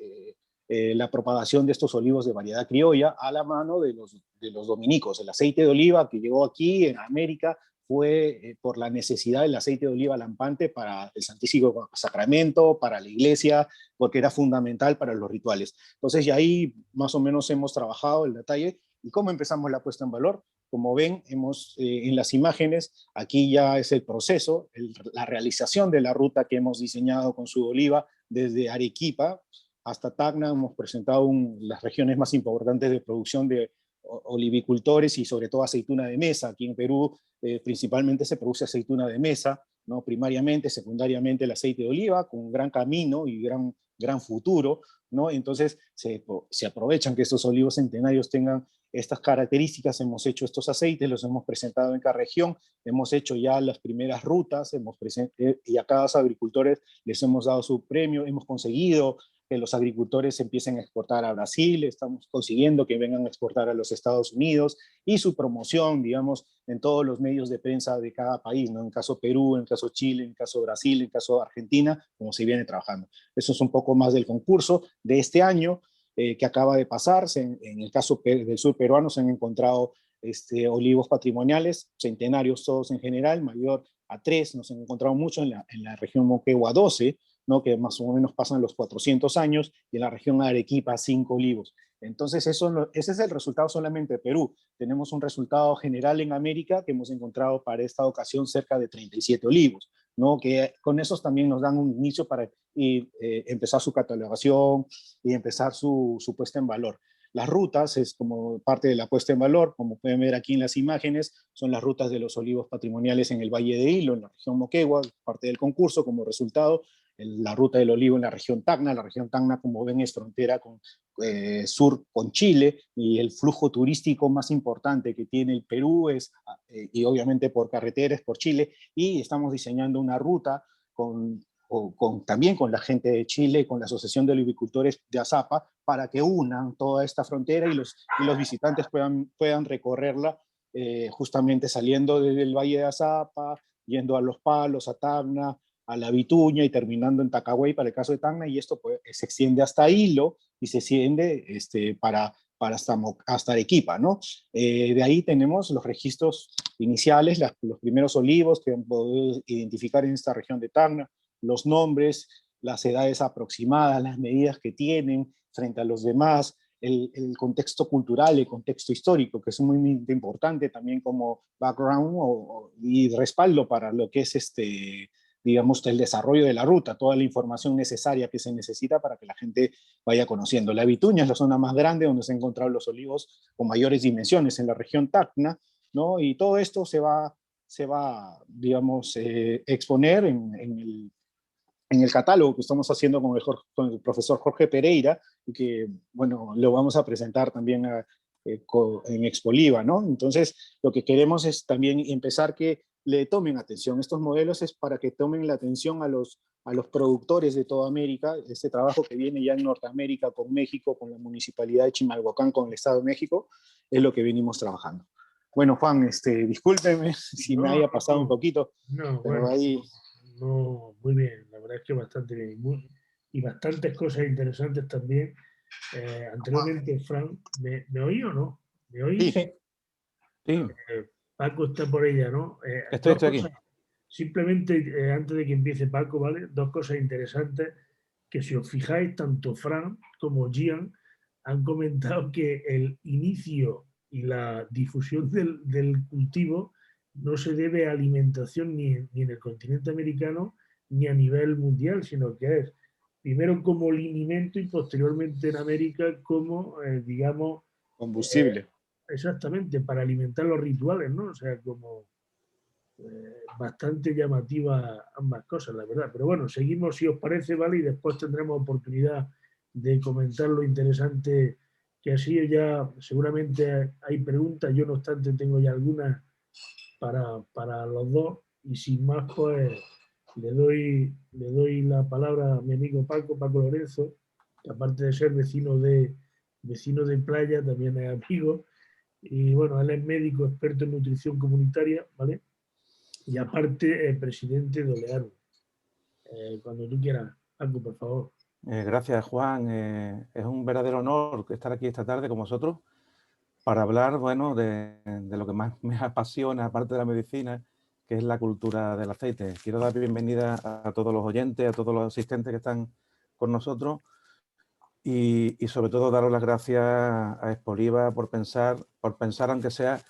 [SPEAKER 3] la propagación de estos olivos de variedad criolla a la mano de los dominicos. El aceite de oliva que llegó aquí en América fue por la necesidad del aceite de oliva lampante para el Santísimo Sacramento, para la iglesia, porque era fundamental para los rituales. Entonces, y ahí más o menos hemos trabajado el detalle. ¿Y cómo empezamos la puesta en valor? Como ven, en las imágenes, aquí ya es el proceso, la realización de la ruta que hemos diseñado con su oliva desde Arequipa hasta Tacna. Hemos presentado las regiones más importantes de producción de olivicultores y sobre todo aceituna de mesa. Aquí en Perú principalmente se produce aceituna de mesa, ¿no? Primariamente, secundariamente el aceite de oliva, con un gran camino y gran futuro, ¿no? Entonces se aprovechan que estos olivos centenarios tengan estas características. Hemos hecho estos aceites, los hemos presentado en cada región, hemos hecho ya las primeras rutas, y a cada agricultores les hemos dado su premio, hemos conseguido que los agricultores empiecen a exportar a Brasil, estamos consiguiendo que vengan a exportar a los Estados Unidos, y su promoción, digamos, en todos los medios de prensa de cada país, ¿no? En caso Perú, en caso Chile, en caso Brasil, en caso Argentina, como se viene trabajando. Eso es un poco más del concurso de este año que acaba de pasarse. En el caso del sur peruano se han encontrado olivos patrimoniales, centenarios todos en general, mayor a 3, nos han encontrado mucho en la región Moquegua 12, ¿no? Que más o menos pasan los 400 años, y en la región Arequipa 5 olivos. Entonces ese es el resultado solamente de Perú. Tenemos un resultado general en América que hemos encontrado para esta ocasión cerca de 37 olivos, ¿no? Que con esos también nos dan un inicio para empezar su catalogación y empezar su puesta en valor. Las rutas es como parte de la puesta en valor, como pueden ver aquí en las imágenes, son las rutas de los olivos patrimoniales en el Valle de Hilo, en la región Moquegua, parte del concurso. Como resultado, la ruta del olivo en la región Tacna. La región Tacna, como ven, es frontera sur con Chile, y el flujo turístico más importante que tiene el Perú y obviamente por carretera, es por Chile, y estamos diseñando una ruta también con la gente de Chile, con la Asociación de Olivicultores de Azapa, para que unan toda esta frontera y los visitantes puedan recorrerla, justamente saliendo desde el Valle de Azapa, yendo a Los Palos, a Tacna, a La Vituña y terminando en Tacagüey para el caso de Tacna, y esto se extiende hasta Hilo y se extiende para hasta Arequipa, ¿no? De ahí tenemos los registros iniciales, los primeros olivos que han podido identificar en esta región de Tacna, los nombres, las edades aproximadas, las medidas que tienen frente a los demás, el contexto cultural, el contexto histórico, que es muy, muy importante también como background y respaldo para lo que es digamos, el desarrollo de la ruta, toda la información necesaria que se necesita para que la gente vaya conociendo. La Vituña es la zona más grande donde se han encontrado los olivos con mayores dimensiones, en la región Tacna, ¿no? Y todo esto se va digamos, exponer en el catálogo que estamos haciendo con el profesor Jorge Pereira, y que, bueno, lo vamos a presentar también en Expoliva, ¿no? Entonces, lo que queremos es también empezar que le tomen atención. Estos modelos es para que tomen la atención a los productores de toda América. Este trabajo que viene ya en Norteamérica, con México, con la Municipalidad de Chimalhuacán, con el Estado de México, es lo que venimos trabajando. Bueno, Juan, discúlpeme si me haya pasado un poquito,
[SPEAKER 1] no,
[SPEAKER 3] pero
[SPEAKER 1] bueno,
[SPEAKER 3] ahí...
[SPEAKER 1] no, muy bien, la verdad es que bastante bien. Y bastantes cosas interesantes también. Anteriormente, Fran, ¿me oí o no? ¿Me oí?
[SPEAKER 2] Sí, sí.
[SPEAKER 1] Paco está por ella, ¿no?
[SPEAKER 2] Estoy aquí.
[SPEAKER 1] Simplemente, antes de que empiece Paco, ¿vale? Dos cosas interesantes que, si os fijáis, tanto Fran como Gian han comentado que el inicio y la difusión del cultivo no se debe a alimentación ni en el continente americano ni a nivel mundial, sino que es primero como alimento y posteriormente en América como, digamos,
[SPEAKER 3] Combustible.
[SPEAKER 1] exactamente, para alimentar los rituales, ¿no? O sea, como bastante llamativa ambas cosas, la verdad. Pero bueno, seguimos si os parece, ¿vale? Y después tendremos oportunidad de comentar lo interesante que ha sido. Ya seguramente hay preguntas, yo no obstante tengo ya algunas para los dos, y sin más, pues le doy la palabra a mi amigo Paco Lorenzo, que aparte de ser vecino de playa, también es amigo, y bueno, él es médico experto en nutrición comunitaria, ¿vale? Y aparte, presidente de Olearu. Cuando tú quieras, Paco, por favor.
[SPEAKER 4] Gracias, Juan. Es un verdadero honor estar aquí esta tarde con vosotros para hablar, bueno, de lo que más me apasiona, aparte de la medicina, que es la cultura del aceite. Quiero dar bienvenida a todos los oyentes, a todos los asistentes que están con nosotros y sobre todo daros las gracias a Expoliva por pensar, aunque sea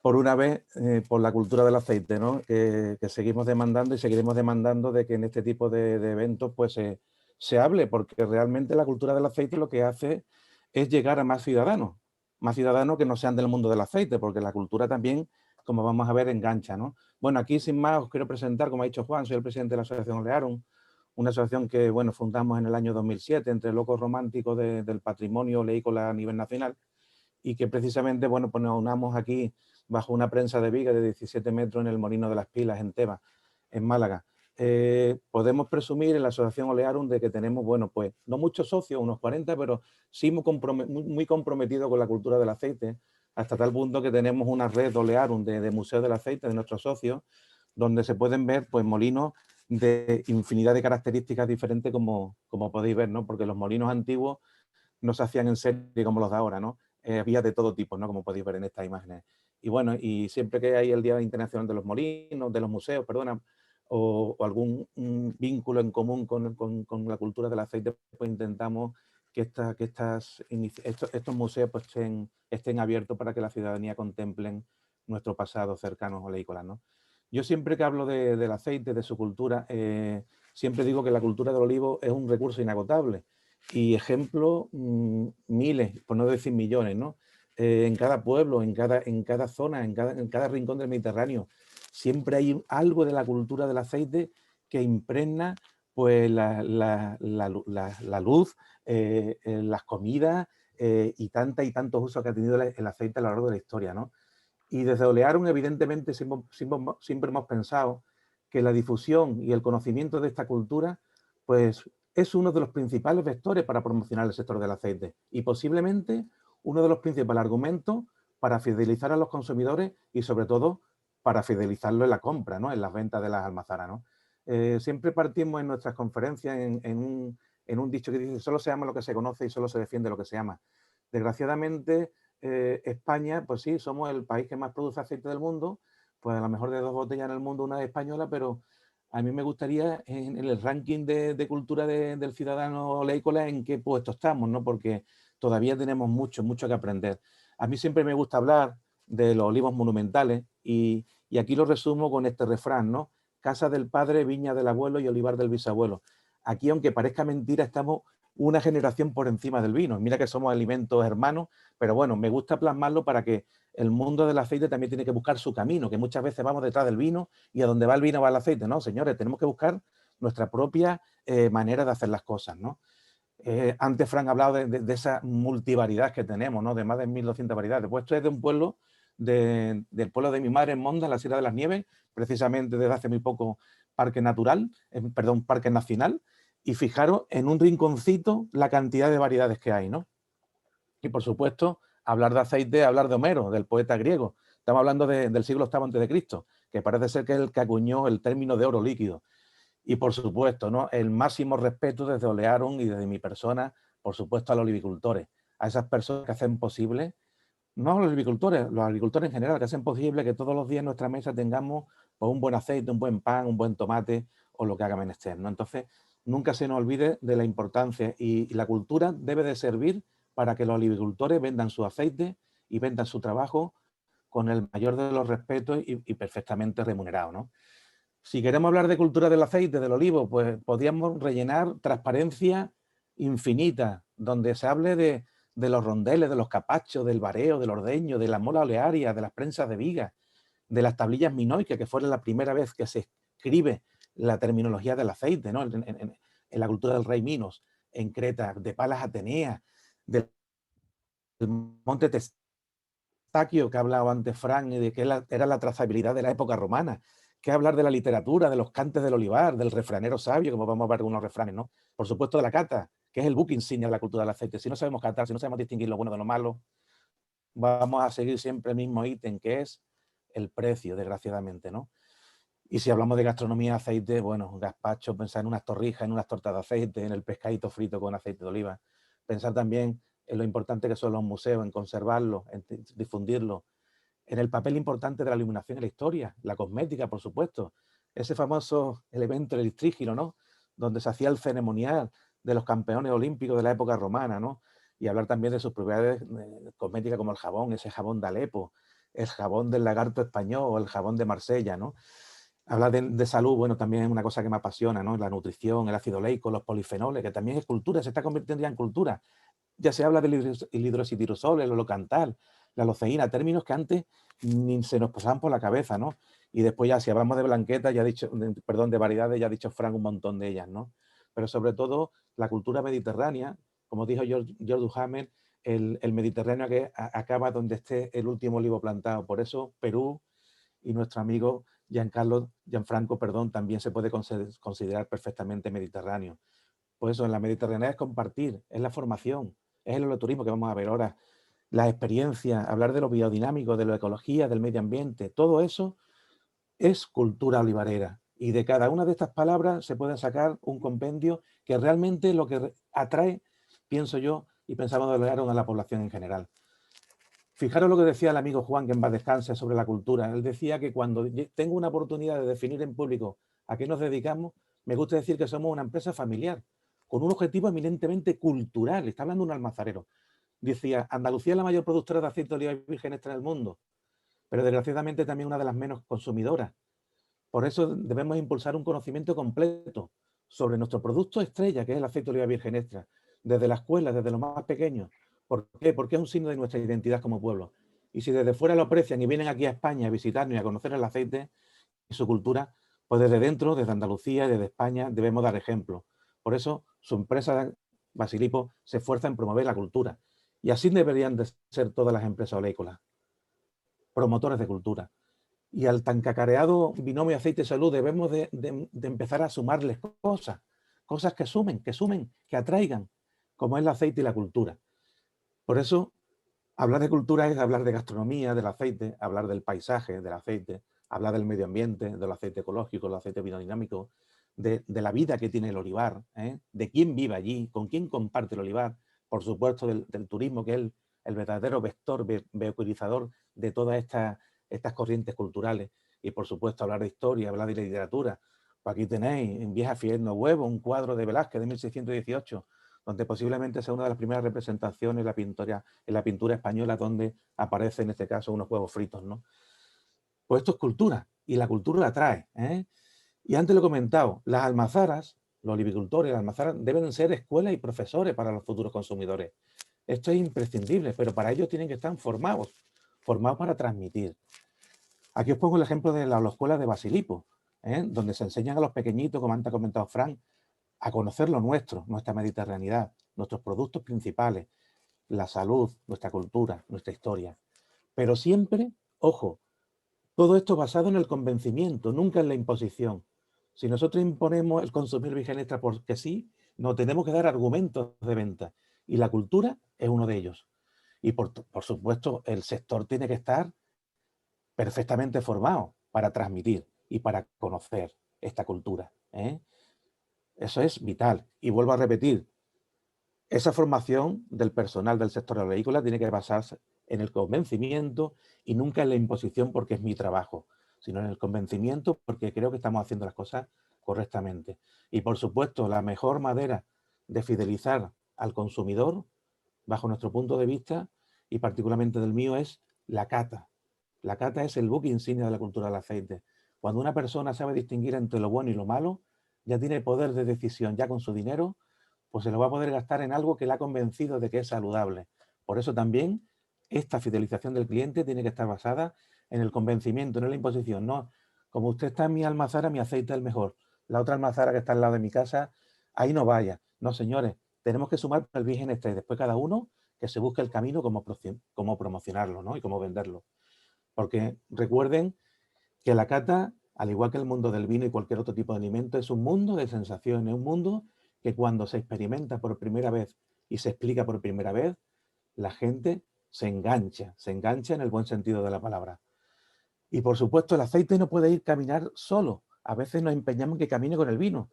[SPEAKER 4] por una vez, por la cultura del aceite, ¿no? Que seguimos demandando y seguiremos demandando de que en este tipo de eventos pues se hable, porque realmente la cultura del aceite lo que hace es llegar a más ciudadanos que no sean del mundo del aceite, porque la cultura también, como vamos a ver, engancha, ¿no? Bueno, aquí sin más os quiero presentar, como ha dicho Juan, soy el presidente de la Asociación Olearum, una asociación que, bueno, fundamos en el año 2007 entre locos románticos del patrimonio oleícola a nivel nacional y que precisamente, bueno, pues nos unamos aquí bajo una prensa de viga de 17 metros en el Molino de las Pilas, en Teba, en Málaga. Podemos presumir en la Asociación Olearum de que tenemos, bueno, pues no muchos socios, unos 40, pero sí muy comprometidos con la cultura del aceite, hasta tal punto que tenemos una red Olearum de museos del aceite de nuestros socios, donde se pueden ver pues molinos de infinidad de características diferentes como podéis ver, ¿no? Porque los molinos antiguos no se hacían en serie como los de ahora, ¿no? Había de todo tipo, ¿no? Como podéis ver en estas imágenes. Y bueno, y siempre que hay el Día Internacional de los Molinos, de los museos, perdona, o algún vínculo en común con la cultura del aceite, pues intentamos que estos museos pues estén abiertos para que la ciudadanía contemplen nuestro pasado cercano oleícola, ¿no? Yo siempre que hablo del aceite, de su cultura, siempre digo que la cultura del olivo es un recurso inagotable. Y ejemplos, miles, por no decir millones, ¿no? En cada pueblo, en cada zona, en cada rincón del Mediterráneo, siempre hay algo de la cultura del aceite que impregna pues, la luz, las comidas y tantos usos que ha tenido el aceite a lo largo de la historia, ¿no? Y desde Olearum, evidentemente, siempre hemos pensado que la difusión y el conocimiento de esta cultura pues, es uno de los principales vectores para promocionar el sector del aceite y posiblemente uno de los principales argumentos para fidelizar a los consumidores y sobre todo para fidelizarlo en la compra, ¿no? En las ventas de las almazaras, ¿no? Siempre partimos en nuestras conferencias en un dicho que dice solo se ama lo que se conoce y solo se defiende lo que se ama. Desgraciadamente, España, pues sí, somos el país que más produce aceite del mundo, pues a lo mejor de 2 botellas en el mundo una es española, pero a mí me gustaría en el ranking de cultura del ciudadano oleícola en qué puesto estamos, ¿no? Porque todavía tenemos mucho que aprender. A mí siempre me gusta hablar de los olivos monumentales y aquí lo resumo con este refrán, ¿no? Casa del padre, viña del abuelo y olivar del bisabuelo. Aquí, aunque parezca mentira, estamos una generación por encima del vino. Mira que somos alimentos hermanos, pero bueno, me gusta plasmarlo para que el mundo del aceite también tiene que buscar su camino, que muchas veces vamos detrás del vino y a donde va el vino va el aceite. No, señores, tenemos que buscar nuestra propia manera de hacer las cosas, ¿no? Antes Fran ha hablado de esa multivariedad que tenemos, ¿no? De más de 1200 variedades. Pues esto es de un pueblo, del pueblo de mi madre en Monda, en la Sierra de las Nieves, precisamente desde hace muy poco parque natural, parque nacional, y fijaros en un rinconcito la cantidad de variedades que hay, ¿no? Y por supuesto, hablar de aceite, hablar de Homero, del poeta griego. Estamos hablando del siglo VIII a.C., que parece ser que es el que acuñó el término de oro líquido. Y por supuesto, ¿no? El máximo respeto desde Olearum y desde mi persona, por supuesto, a los olivicultores, a esas personas que hacen posible, no los agricultores en general, que hacen posible que todos los días en nuestra mesa tengamos pues, un buen aceite, un buen pan, un buen tomate o lo que haga menester, ¿no? Entonces, nunca se nos olvide de la importancia y la cultura debe de servir para que los olivicultores vendan su aceite y vendan su trabajo con el mayor de los respetos y perfectamente remunerado, ¿no? Si queremos hablar de cultura del aceite, del olivo, pues podríamos rellenar transparencia infinita, donde se hable de los rondeles, de los capachos, del vareo, del ordeño, de la mola olearia, de las prensas de viga, de las tablillas minoicas, que fue la primera vez que se escribe la terminología del aceite, ¿no? En la cultura del rey Minos, en Creta, de Palas Atenea, del monte Testaquio, que ha hablado antes Fran, y de que era la trazabilidad de la época romana, que hablar de la literatura, de los cantes del olivar, del refranero sabio, como vamos a ver algunos refranes, ¿no? Por supuesto de la cata, que es el buque insignia de la cultura del aceite. Si no sabemos catar, si no sabemos distinguir lo bueno de lo malo, vamos a seguir siempre el mismo ítem, que es el precio, desgraciadamente, ¿no? Y si hablamos de gastronomía, aceite, bueno, gazpacho, pensar en unas torrijas, en unas tortas de aceite, en el pescadito frito con aceite de oliva. Pensar también en lo importante que son los museos, en conservarlos, en difundirlos, en el papel importante de la iluminación en la historia, la cosmética, por supuesto. Ese famoso elemento, el istrígilo, ¿no? Donde se hacía el ceremonial de los campeones olímpicos de la época romana, ¿no? Y hablar también de sus propiedades cosméticas como el jabón, ese jabón de Alepo, el jabón del lagarto español o el jabón de Marsella, ¿no? Hablar de salud, bueno, también es una cosa que me apasiona, ¿no? La nutrición, el ácido oleico, los polifenoles, que también es cultura, se está convirtiendo ya en cultura. Ya se habla del hidroxitirosol, el holocantal, la loceína, términos que antes ni se nos pasaban por la cabeza, ¿no? Y después ya, si hablamos de blanquetas, ya ha dicho, perdón, de variedades, ya ha dicho Frank un montón de ellas, ¿no? Pero sobre todo la cultura mediterránea, como dijo George Duhamel, el Mediterráneo que acaba donde esté el último olivo plantado. Por eso Perú y nuestro amigo Gianfranco, perdón, también se puede considerar perfectamente mediterráneo. Pues eso, en la Mediterránea es compartir, es la formación, es el enoturismo que vamos a ver ahora, la experiencia, hablar de lo biodinámico, de la ecología, del medio ambiente, todo eso es cultura olivarera. Y de cada una de estas palabras se puede sacar un compendio que realmente lo que atrae, pienso yo, y pensamos de a la población en general. Fijaros lo que decía el amigo Juan, que en paz descanse, sobre la cultura. Él decía que cuando tengo una oportunidad de definir en público a qué nos dedicamos, me gusta decir que somos una empresa familiar, con un objetivo eminentemente cultural. Está hablando un almazarero. Decía, Andalucía es la mayor productora de aceite de oliva virgen extra del mundo, pero desgraciadamente también una de las menos consumidoras. Por eso debemos impulsar un conocimiento completo sobre nuestro producto estrella, que es el aceite de oliva virgen extra, desde la escuela, desde los más pequeños. ¿Por qué? Porque es un signo de nuestra identidad como pueblo. Y si desde fuera lo aprecian y vienen aquí a España a visitarnos y a conocer el aceite y su cultura, pues desde dentro, desde Andalucía y desde España, debemos dar ejemplo. Por eso su empresa Basilipo se esfuerza en promover la cultura. Y así deberían de ser todas las empresas oleícolas, promotores de cultura. Y al tan cacareado binomio aceite-salud debemos de empezar a sumarles cosas que sumen, que atraigan, como es el aceite y la cultura. Por eso, hablar de cultura es hablar de gastronomía, del aceite, hablar del paisaje, del aceite, hablar del medio ambiente, del aceite ecológico, del aceite biodinámico, de la vida que tiene el olivar, de quién vive allí, con quién comparte el olivar, por supuesto del turismo, que es el verdadero vector, vehiculizador de todas estas corrientes culturales, y por supuesto hablar de historia, hablar de literatura. Pues aquí tenéis en Vieja Fielno Huevo, un cuadro de Velázquez de 1618, donde posiblemente sea una de las primeras representaciones en la pintura española donde aparece en este caso unos huevos fritos, ¿no? Pues esto es cultura, y la cultura la atrae, ¿eh? Y antes lo he comentado, las almazaras, los olivicultores, las almazaras deben ser escuelas y profesores para los futuros consumidores. Esto es imprescindible, pero para ello tienen que estar formados para transmitir. Aquí os pongo el ejemplo de la escuela de Basilipo, donde se enseñan a los pequeñitos, como antes ha comentado Frank, a conocer lo nuestro, nuestra mediterraneidad, nuestros productos principales, la salud, nuestra cultura, nuestra historia. Pero siempre, ojo, todo esto basado en el convencimiento, nunca en la imposición. Si nosotros imponemos el consumir virgen extra porque sí, nos tenemos que dar argumentos de venta. Y la cultura es uno de ellos. Y por supuesto, el sector tiene que estar perfectamente formado para transmitir y para conocer esta cultura. Eso es vital. Y vuelvo a repetir, esa formación del personal del sector agrícola tiene que basarse en el convencimiento y nunca en la imposición porque es mi trabajo, sino en el convencimiento porque creo que estamos haciendo las cosas correctamente. Y por supuesto, la mejor manera de fidelizar al consumidor, bajo nuestro punto de vista, y particularmente del mío, es la cata. La cata es el buque insignia de la cultura del aceite. Cuando una persona sabe distinguir entre lo bueno y lo malo, ya tiene poder de decisión, ya con su dinero, pues se lo va a poder gastar en algo que le ha convencido de que es saludable. Por eso también esta fidelización del cliente tiene que estar basada en el convencimiento, no en la imposición. No, como usted está en mi almazara, mi aceite es el mejor. La otra almazara que está al lado de mi casa, ahí no vaya. No, señores, tenemos que sumar el virgen extra y después cada uno que se busque el camino como promocionarlo, ¿no? Y cómo venderlo. Porque recuerden que la cata, al igual que el mundo del vino y cualquier otro tipo de alimento, es un mundo de sensaciones, un mundo que cuando se experimenta por primera vez y se explica por primera vez, la gente se engancha en el buen sentido de la palabra. Y por supuesto el aceite no puede ir caminar solo. A veces nos empeñamos en que camine con el vino.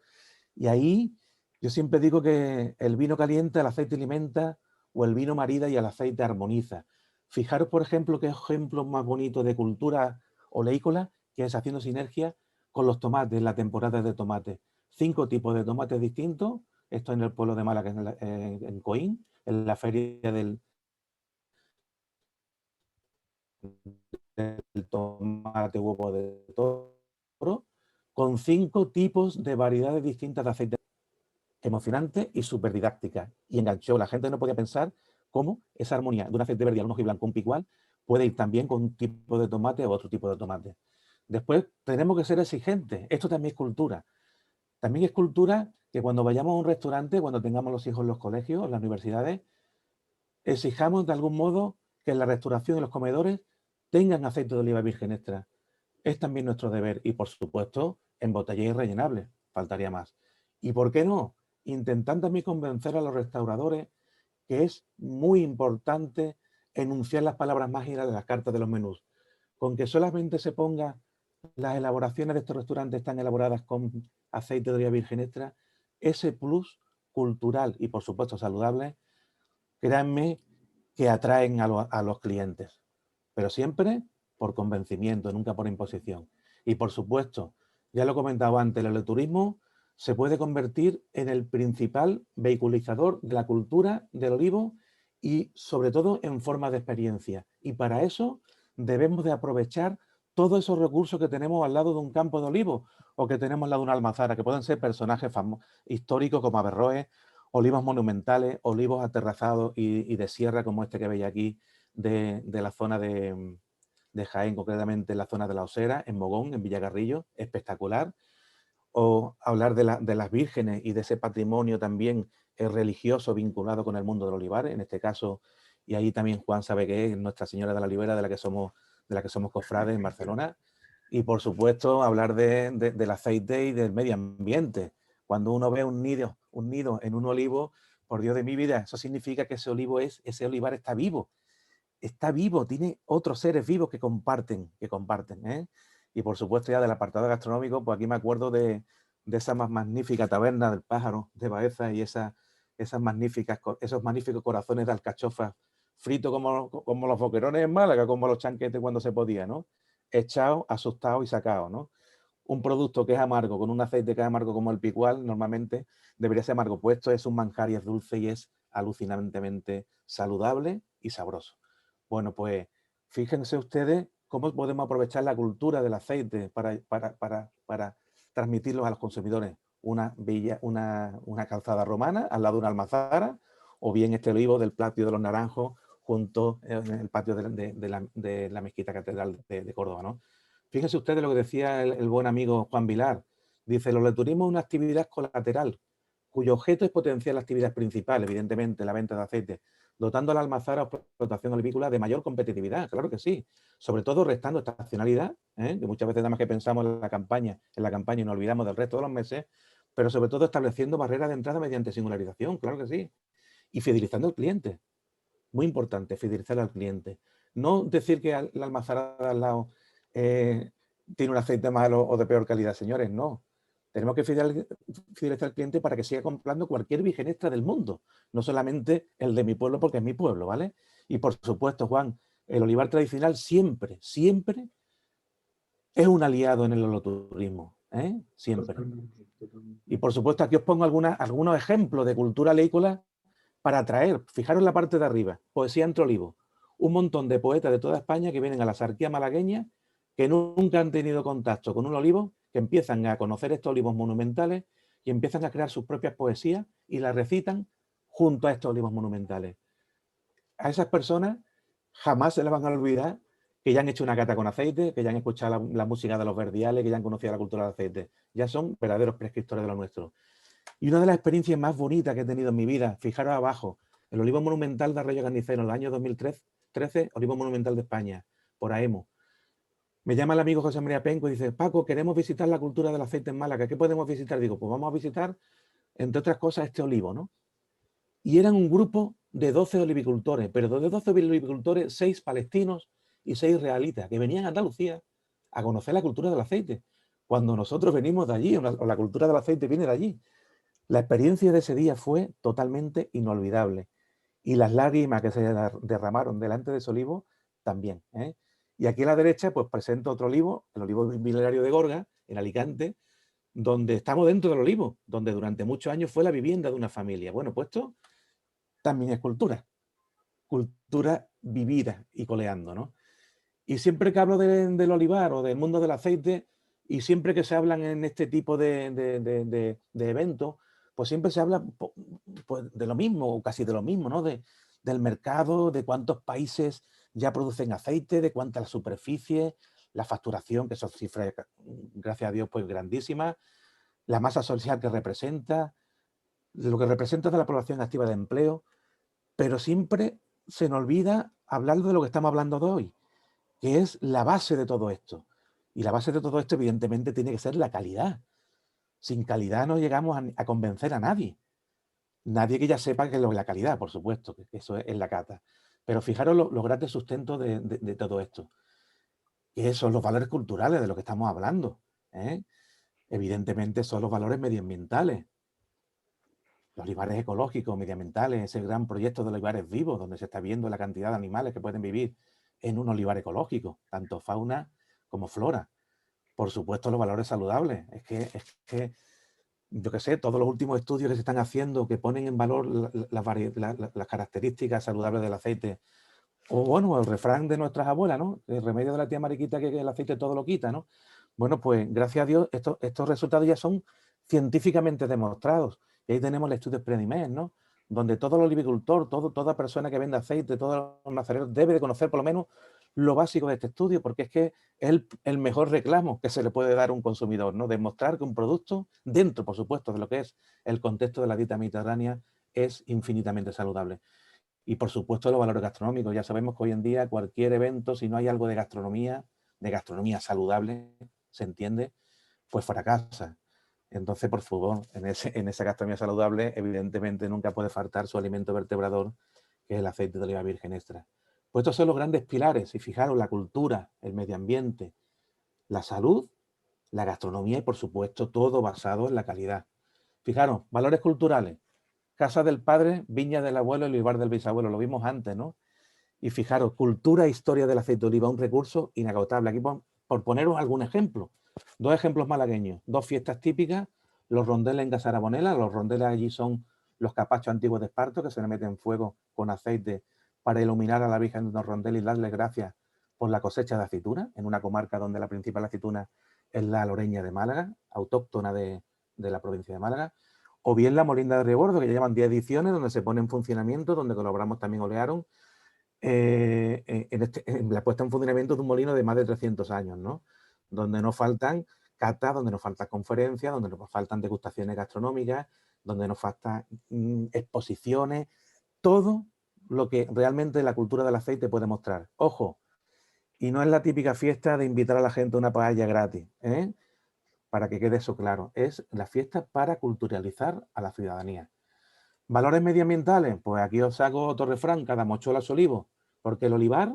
[SPEAKER 4] Y ahí yo siempre digo que el vino calienta, el aceite alimenta, o el vino marida y el aceite armoniza. Fijaros, por ejemplo, qué ejemplo más bonito de cultura oleícola, que es haciendo sinergia con los tomates, la temporada de tomate. 5 tipos de tomates distintos. Esto en el pueblo de Málaga, en Coín, en la feria del tomate huevo de toro, con 5 tipos de variedades distintas de aceite. Emocionante y súper didáctica. Y enganchó. La gente no podía pensar cómo esa armonía de un aceite verde y un blanco, un picual, puede ir también con un tipo de tomate o otro tipo de tomate. Después tenemos que ser exigentes. Esto también es cultura. También es cultura que cuando vayamos a un restaurante, cuando tengamos los hijos en los colegios, en las universidades, exijamos de algún modo que en la restauración y los comedores tengan aceite de oliva virgen extra. Es también nuestro deber y, por supuesto, embotellado y rellenable. Faltaría más. ¿Y por qué no? Intentan también convencer a los restauradores que es muy importante enunciar las palabras mágicas de las cartas de los menús. Con que solamente se ponga las elaboraciones de estos restaurantes están elaboradas con aceite de oliva virgen extra, ese plus cultural y, por supuesto, saludable, créanme que atraen a los clientes. Pero siempre por convencimiento, nunca por imposición. Y, por supuesto, ya lo comentaba antes, el turismo se puede convertir en el principal vehiculizador de la cultura del olivo y, sobre todo, en forma de experiencia. Y para eso debemos de aprovechar todos esos recursos que tenemos al lado de un campo de olivo o que tenemos al lado de una almazara, que pueden ser personajes históricos como Averroes, olivos monumentales, olivos aterrazados y de sierra como este que veis aquí de la zona de Jaén, concretamente en la zona de La Osera, en Mogón, en Villagarrillo, espectacular. O hablar de las vírgenes y de ese patrimonio también religioso vinculado con el mundo del olivar, en este caso, y ahí también Juan sabe que es Nuestra Señora de la Libera, de la que somos cofrades en Barcelona. Y por supuesto hablar del aceite y del medio ambiente. Cuando uno ve un nido en un olivo, por Dios de mi vida, eso significa que ese olivar está vivo, tiene otros seres vivos que comparten, ¿eh? Y por supuesto ya del apartado gastronómico, pues aquí me acuerdo de esa más magnífica taberna del Pájaro de Baeza y esos magníficos corazones de alcachofa fritos como los boquerones en Málaga, como los chanquetes cuando se podía, ¿no? Echados, asustados y sacados, ¿no? Un producto que es amargo, con un aceite que es amargo como el picual, normalmente debería ser amargo. Puesto es un manjar y es dulce y es alucinantemente saludable y sabroso. Bueno, pues fíjense ustedes cómo podemos aprovechar la cultura del aceite para transmitirlos a los consumidores. Una calzada romana al lado de una almazara, o bien este olivo del patio de los Naranjos junto en el patio de la mezquita catedral de Córdoba, ¿no? Fíjense ustedes lo que decía el buen amigo Juan Vilar. Dice, el oleoturismo es una actividad colateral, cuyo objeto es potenciar la actividad principal, evidentemente, la venta de aceite, dotando a la almazara o explotación olivícola de mayor competitividad, claro que sí. Sobre todo restando estacionalidad, que muchas veces nada más que pensamos en la campaña y nos olvidamos del resto de los meses, pero sobre todo estableciendo barreras de entrada mediante singularización, claro que sí. Y fidelizando al cliente. Muy importante, fidelizar al cliente. No decir que la almazara de al lado tiene un aceite malo o de peor calidad, señores, no. Tenemos que fidelizar al cliente para que siga comprando cualquier virgen extra del mundo, no solamente el de mi pueblo porque es mi pueblo, ¿vale? Y por supuesto, Juan, el olivar tradicional siempre es un aliado en el oloturismo, ¿eh? Siempre.
[SPEAKER 1] Totalmente.
[SPEAKER 4] Y por supuesto, aquí os pongo algunos ejemplos de cultura oleícola para atraer, fijaros en la parte de arriba, poesía entre olivos. Un montón de poetas de toda España que vienen a la Sarquía malagueña, que nunca han tenido contacto con un olivo, que empiezan a conocer estos olivos monumentales y empiezan a crear sus propias poesías y las recitan junto a estos olivos monumentales. A esas personas jamás se les van a olvidar que ya han hecho una cata con aceite, que ya han escuchado la música de los verdiales, que ya han conocido la cultura del aceite. Ya son verdaderos prescriptores de lo nuestro. Y una de las experiencias más bonitas que he tenido en mi vida, fijaros abajo, el olivo monumental de Arroyo Carnicero en el año 2013, olivo monumental de España, por AEMO. Me llama el amigo José María Penco y dice, Paco, queremos visitar la cultura del aceite en Málaga, ¿qué podemos visitar? Digo, pues vamos a visitar, entre otras cosas, este olivo, ¿no? Y eran un grupo de 12 olivicultores, pero de 12 olivicultores, 6 palestinos y 6 israelitas, que venían a Andalucía a conocer la cultura del aceite, cuando nosotros venimos de allí, o la cultura del aceite viene de allí. La experiencia de ese día fue totalmente inolvidable. Y las lágrimas que se derramaron delante de ese olivo también. Y aquí a la derecha pues presento otro olivo, el olivo milenario de Gorga, en Alicante, donde estamos dentro del olivo, donde durante muchos años fue la vivienda de una familia. Bueno, pues esto también es cultura vivida y coleando, ¿no? Y siempre que hablo del olivar o del mundo del aceite, y siempre que se hablan en este tipo de eventos, pues siempre se habla pues, de lo mismo, o casi de lo mismo, ¿no? Del mercado, de cuántos países ya producen aceite, de cuánta la superficie, la facturación, que son cifras, gracias a Dios, pues grandísimas, la masa social que representa, lo que representa de la población activa de empleo, pero siempre se nos olvida hablar de lo que estamos hablando de hoy, que es la base de todo esto. Y la base de todo esto, evidentemente, tiene que ser la calidad. Sin calidad no llegamos a convencer a nadie. Nadie que ya sepa que es la calidad, por supuesto, que eso es la cata. Pero fijaros los grandes sustentos de todo esto. Que son los valores culturales de lo que estamos hablando. Evidentemente son los valores medioambientales. Los olivares ecológicos, medioambientales, ese gran proyecto de olivares vivos, donde se está viendo la cantidad de animales que pueden vivir en un olivar ecológico, tanto fauna como flora. Por supuesto, los valores saludables. Es que yo qué sé, todos los últimos estudios que se están haciendo que ponen en valor las características saludables del aceite. O bueno, el refrán de nuestras abuelas, ¿no? El remedio de la tía Mariquita, que el aceite todo lo quita, ¿no? Bueno, pues gracias a Dios estos resultados ya son científicamente demostrados. Y ahí tenemos el estudio Predimed, ¿no? Donde todo el olivicultor, toda persona que vende aceite, todos los macereros debe de conocer por lo menos lo básico de este estudio, porque es que es el mejor reclamo que se le puede dar a un consumidor, ¿no? Demostrar que un producto, dentro, por supuesto, de lo que es el contexto de la dieta mediterránea, es infinitamente saludable. Y, por supuesto, los valores gastronómicos. Ya sabemos que hoy en día cualquier evento, si no hay algo de gastronomía saludable, se entiende, pues fracasa. Entonces, por favor, en esa gastronomía saludable, evidentemente nunca puede faltar su alimento vertebrador, que es el aceite de oliva virgen extra. Pues estos son los grandes pilares, y fijaros, la cultura, el medio ambiente, la salud, la gastronomía y, por supuesto, todo basado en la calidad. Fijaros, valores culturales, casa del padre, viña del abuelo, el olivar del bisabuelo, lo vimos antes, ¿no? Y fijaros, cultura e historia del aceite de oliva, un recurso inagotable. Aquí por poneros algún ejemplo, 2 ejemplos malagueños, 2 fiestas típicas, los rondeles en Gasarabonela. Los rondeles allí son los capachos antiguos de Esparto, que se le meten fuego con aceite para iluminar a la Virgen de los rondeles y darle gracias por la cosecha de aceituna, en una comarca donde la principal aceituna es la Loreña de Málaga, autóctona de la provincia de Málaga. O bien la Molinda de Rebordo, que ya llevan 10 ediciones, donde se pone en funcionamiento, donde colaboramos también Olearon, en la puesta en funcionamiento de un molino de más de 300 años, ¿no? Donde nos faltan catas, donde nos faltan conferencias, donde nos faltan degustaciones gastronómicas, donde nos faltan exposiciones, todo lo que realmente la cultura del aceite puede mostrar. Ojo, y no es la típica fiesta de invitar a la gente a una paella gratis, para que quede eso claro. Es la fiesta para culturalizar a la ciudadanía. ¿Valores medioambientales? Pues aquí os hago otro refrán, cada mochuela su olivo, porque el olivar,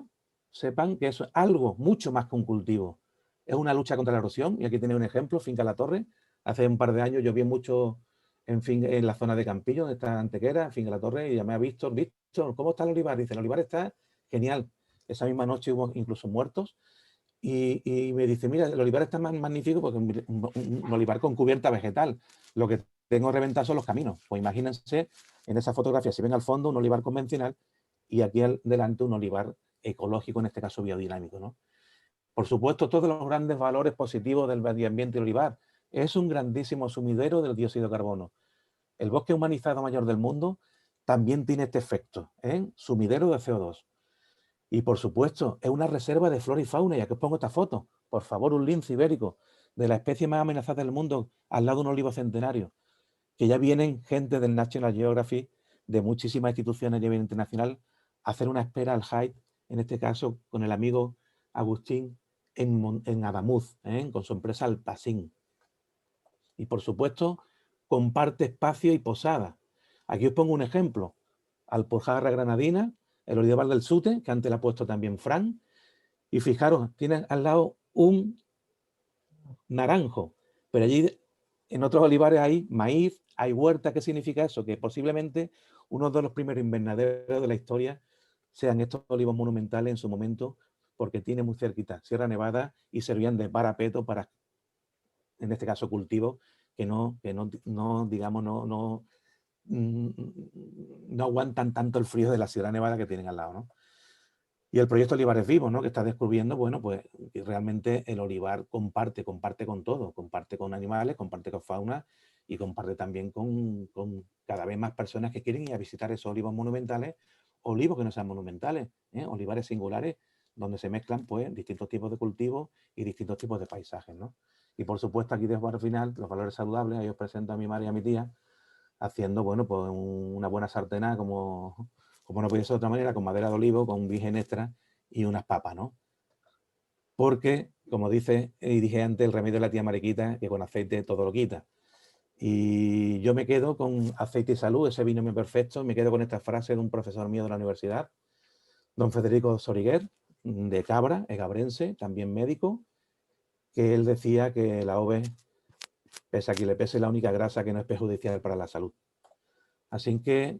[SPEAKER 4] sepan que es algo mucho más que un cultivo. Es una lucha contra la erosión, y aquí tenéis un ejemplo, Finca La Torre. Hace un par de años llovió mucho en la zona de Campillo, donde está Antequera, Finca La Torre, y llamé a Víctor, ¿cómo está el olivar? Dice, el olivar está genial. Esa misma noche hubo incluso muertos, y me dice, mira, el olivar está más magnífico porque un olivar con cubierta vegetal. Lo que tengo reventado son los caminos. Pues imagínense en esa fotografía, si ven al fondo un olivar convencional y aquí delante un olivar ecológico, en este caso biodinámico, ¿no? Por supuesto, todos los grandes valores positivos del medio ambiente y el olivar. Es un grandísimo sumidero del dióxido de carbono. El bosque humanizado mayor del mundo también tiene este efecto, sumidero de CO2. Y por supuesto, es una reserva de flora y fauna. Y aquí os pongo esta foto. Por favor, un lince ibérico de la especie más amenazada del mundo al lado de un olivo centenario. Que ya vienen gente del National Geographic, de muchísimas instituciones a nivel internacional, a hacer una espera al Hyde, en este caso con el amigo Agustín en Adamuz, con su empresa Alpacín. Y por supuesto, comparte espacio y posada. Aquí os pongo un ejemplo. Alpujarra Granadina, el olivar del Sute, que antes le ha puesto también Fran. Y fijaros, tienen al lado un naranjo, pero allí en otros olivares hay maíz, hay huerta. ¿Qué significa eso? Que posiblemente uno de los primeros invernaderos de la historia sean estos olivos monumentales en su momento, porque tiene muy cerquita Sierra Nevada y servían de parapeto para, en este caso, cultivos que no digamos, no aguantan tanto el frío de la Sierra Nevada que tienen al lado, ¿no? Y el proyecto Olivares Vivos, ¿no? Que está descubriendo, bueno, pues que realmente el olivar comparte con todo, comparte con animales, comparte con fauna y comparte también con cada vez más personas que quieren ir a visitar esos olivos monumentales, olivos que no sean monumentales, olivares singulares, donde se mezclan pues distintos tipos de cultivos y distintos tipos de paisajes, ¿no? Y por supuesto aquí dejo al final los valores saludables. Ahí os presento a mi madre y a mi tía haciendo, bueno, pues una buena sartena como no podía ser de otra manera, con madera de olivo, con virgen extra y unas papas, ¿no? Porque, como dice y dije antes, el remedio de la tía Mariquita, que con aceite todo lo quita. Y yo me quedo con aceite y salud, ese binomio perfecto. Me quedo con esta frase de un profesor mío de la universidad, don Federico Soriguer, de Cabra, egabrense, también médico, que él decía que la ove, pese a que le pese, la única grasa que no es perjudicial para la salud. Así que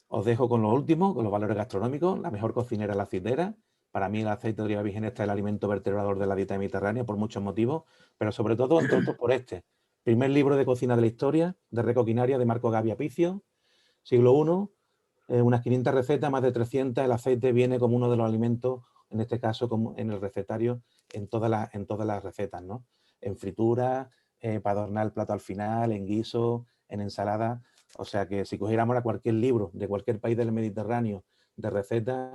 [SPEAKER 4] os dejo con lo último, con los valores gastronómicos. La mejor cocinera es la acidera. Para mí el aceite de oliva virgen extra es el alimento vertebrador de la dieta mediterránea por muchos motivos, pero sobre todo, entre otros, por este. Primer libro de cocina de la historia, de Recoquinaria, de Marco Gavia Picio, siglo I, unas 500 recetas, más de 300. El aceite viene como uno de los alimentos, en este caso como en el recetario, en todas las recetas, ¿no? En fritura, para adornar el plato al final, en guiso, en ensalada. O sea que si cogiéramos a cualquier libro de cualquier país del Mediterráneo de recetas,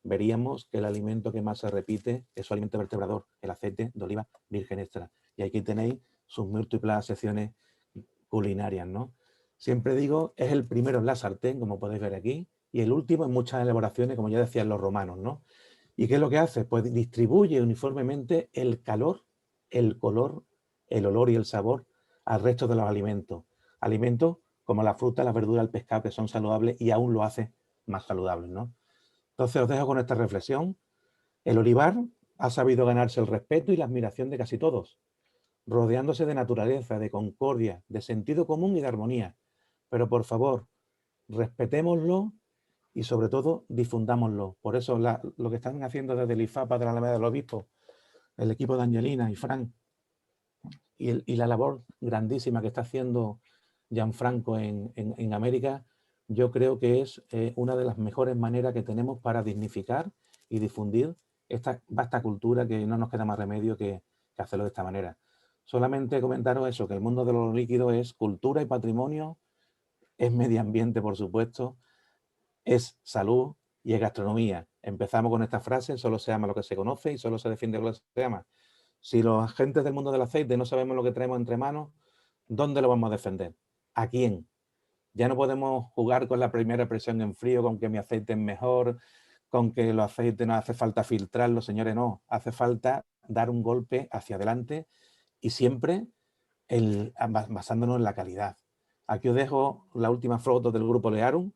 [SPEAKER 4] veríamos que el alimento que más se repite es su alimento vertebrador, el aceite de oliva virgen extra. Y aquí tenéis sus múltiples secciones culinarias, ¿no? Siempre digo, es el primero en la sartén, como podéis ver aquí, y el último en muchas elaboraciones, como ya decían los romanos, ¿no? ¿Y qué es lo que hace? Pues distribuye uniformemente el calor, el color, el olor y el sabor al resto de los alimentos. Alimentos como la fruta, la verdura, el pescado, que son saludables y aún lo hace más saludables, ¿no? Entonces os dejo con esta reflexión. El olivar ha sabido ganarse el respeto y la admiración de casi todos, rodeándose de naturaleza, de concordia, de sentido común y de armonía. Pero por favor, respetémoslo y sobre todo difundámoslo. Por eso lo que están haciendo desde el IFAPA de la Alameda del Obispo, el equipo de Angelina y Fran, y la labor grandísima que está haciendo Gianfranco en América, yo creo que es una de las mejores maneras que tenemos para dignificar y difundir esta vasta cultura, que no nos queda más remedio que hacerlo de esta manera. Solamente comentaros eso, que el mundo de los líquidos es cultura y patrimonio, es medio ambiente, por supuesto, es salud y es gastronomía. Empezamos con esta frase: solo se ama lo que se conoce y solo se defiende lo que se ama. Si los agentes del mundo del aceite no sabemos lo que traemos entre manos, ¿dónde lo vamos a defender? ¿A quién? Ya no podemos jugar con la primera presión en frío, con que mi aceite es mejor, con que los aceites no hace falta filtrarlos, señores, no. Hace falta dar un golpe hacia adelante y siempre basándonos en la calidad. Aquí os dejo la última foto del grupo Olearum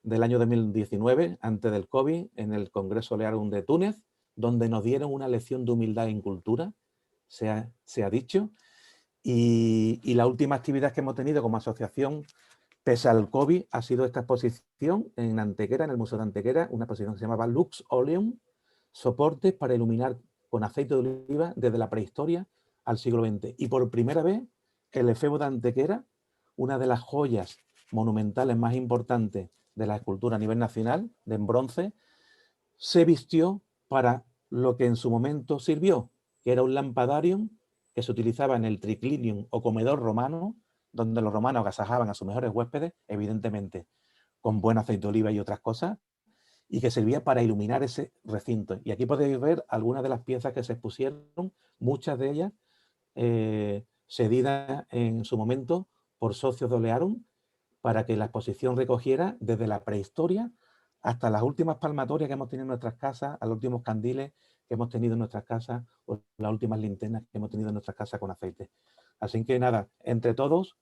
[SPEAKER 4] del año 2019, antes del COVID, en el Congreso Olearum de Túnez, donde nos dieron una lección de humildad en cultura, se ha dicho, y la última actividad que hemos tenido como asociación, pese al COVID, ha sido esta exposición en Antequera, en el Museo de Antequera, una exposición que se llamaba Lux Oleum, soportes para iluminar con aceite de oliva desde la prehistoria al siglo XX. Y por primera vez, el efebo de Antequera, una de las joyas monumentales más importantes de la escultura a nivel nacional, de en bronce, se vistió para lo que en su momento sirvió, que era un lampadarium que se utilizaba en el triclinium o comedor romano, donde los romanos agasajaban a sus mejores huéspedes, evidentemente con buen aceite de oliva y otras cosas, y que servía para iluminar ese recinto. Y aquí podéis ver algunas de las piezas que se expusieron, muchas de ellas cedidas en su momento por socios de Olearum, para que la exposición recogiera desde la prehistoria hasta las últimas palmatorias que hemos tenido en nuestras casas, a los últimos candiles que hemos tenido en nuestras casas, o las últimas linternas que hemos tenido en nuestras casas con aceite. Así que nada, entre todos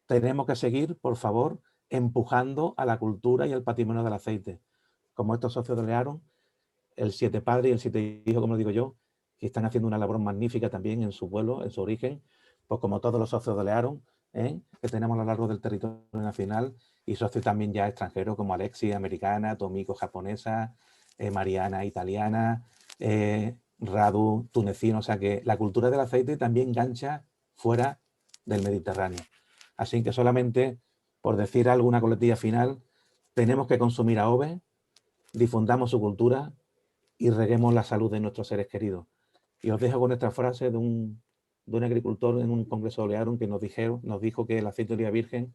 [SPEAKER 4] tenemos que seguir, por favor, empujando a la cultura y al patrimonio del aceite. Como estos socios de Olearum, el 7 padre y el 7 hijo, como digo yo, que están haciendo una labor magnífica también en su pueblo, en su origen, pues como todos los socios de Olearum, que tenemos a lo largo del territorio nacional, y socios también ya extranjeros como Alexis, americana, Tomiko, japonesa, Mariana, italiana, Radu, tunecino. O sea que la cultura del aceite también engancha fuera del Mediterráneo. Así que solamente, por decir alguna coletilla final, tenemos que consumir AOVE, difundamos su cultura y reguemos la salud de nuestros seres queridos. Y os dejo con esta frase de un agricultor en un congreso de Olearum que nos dijo que el aceite de oliva virgen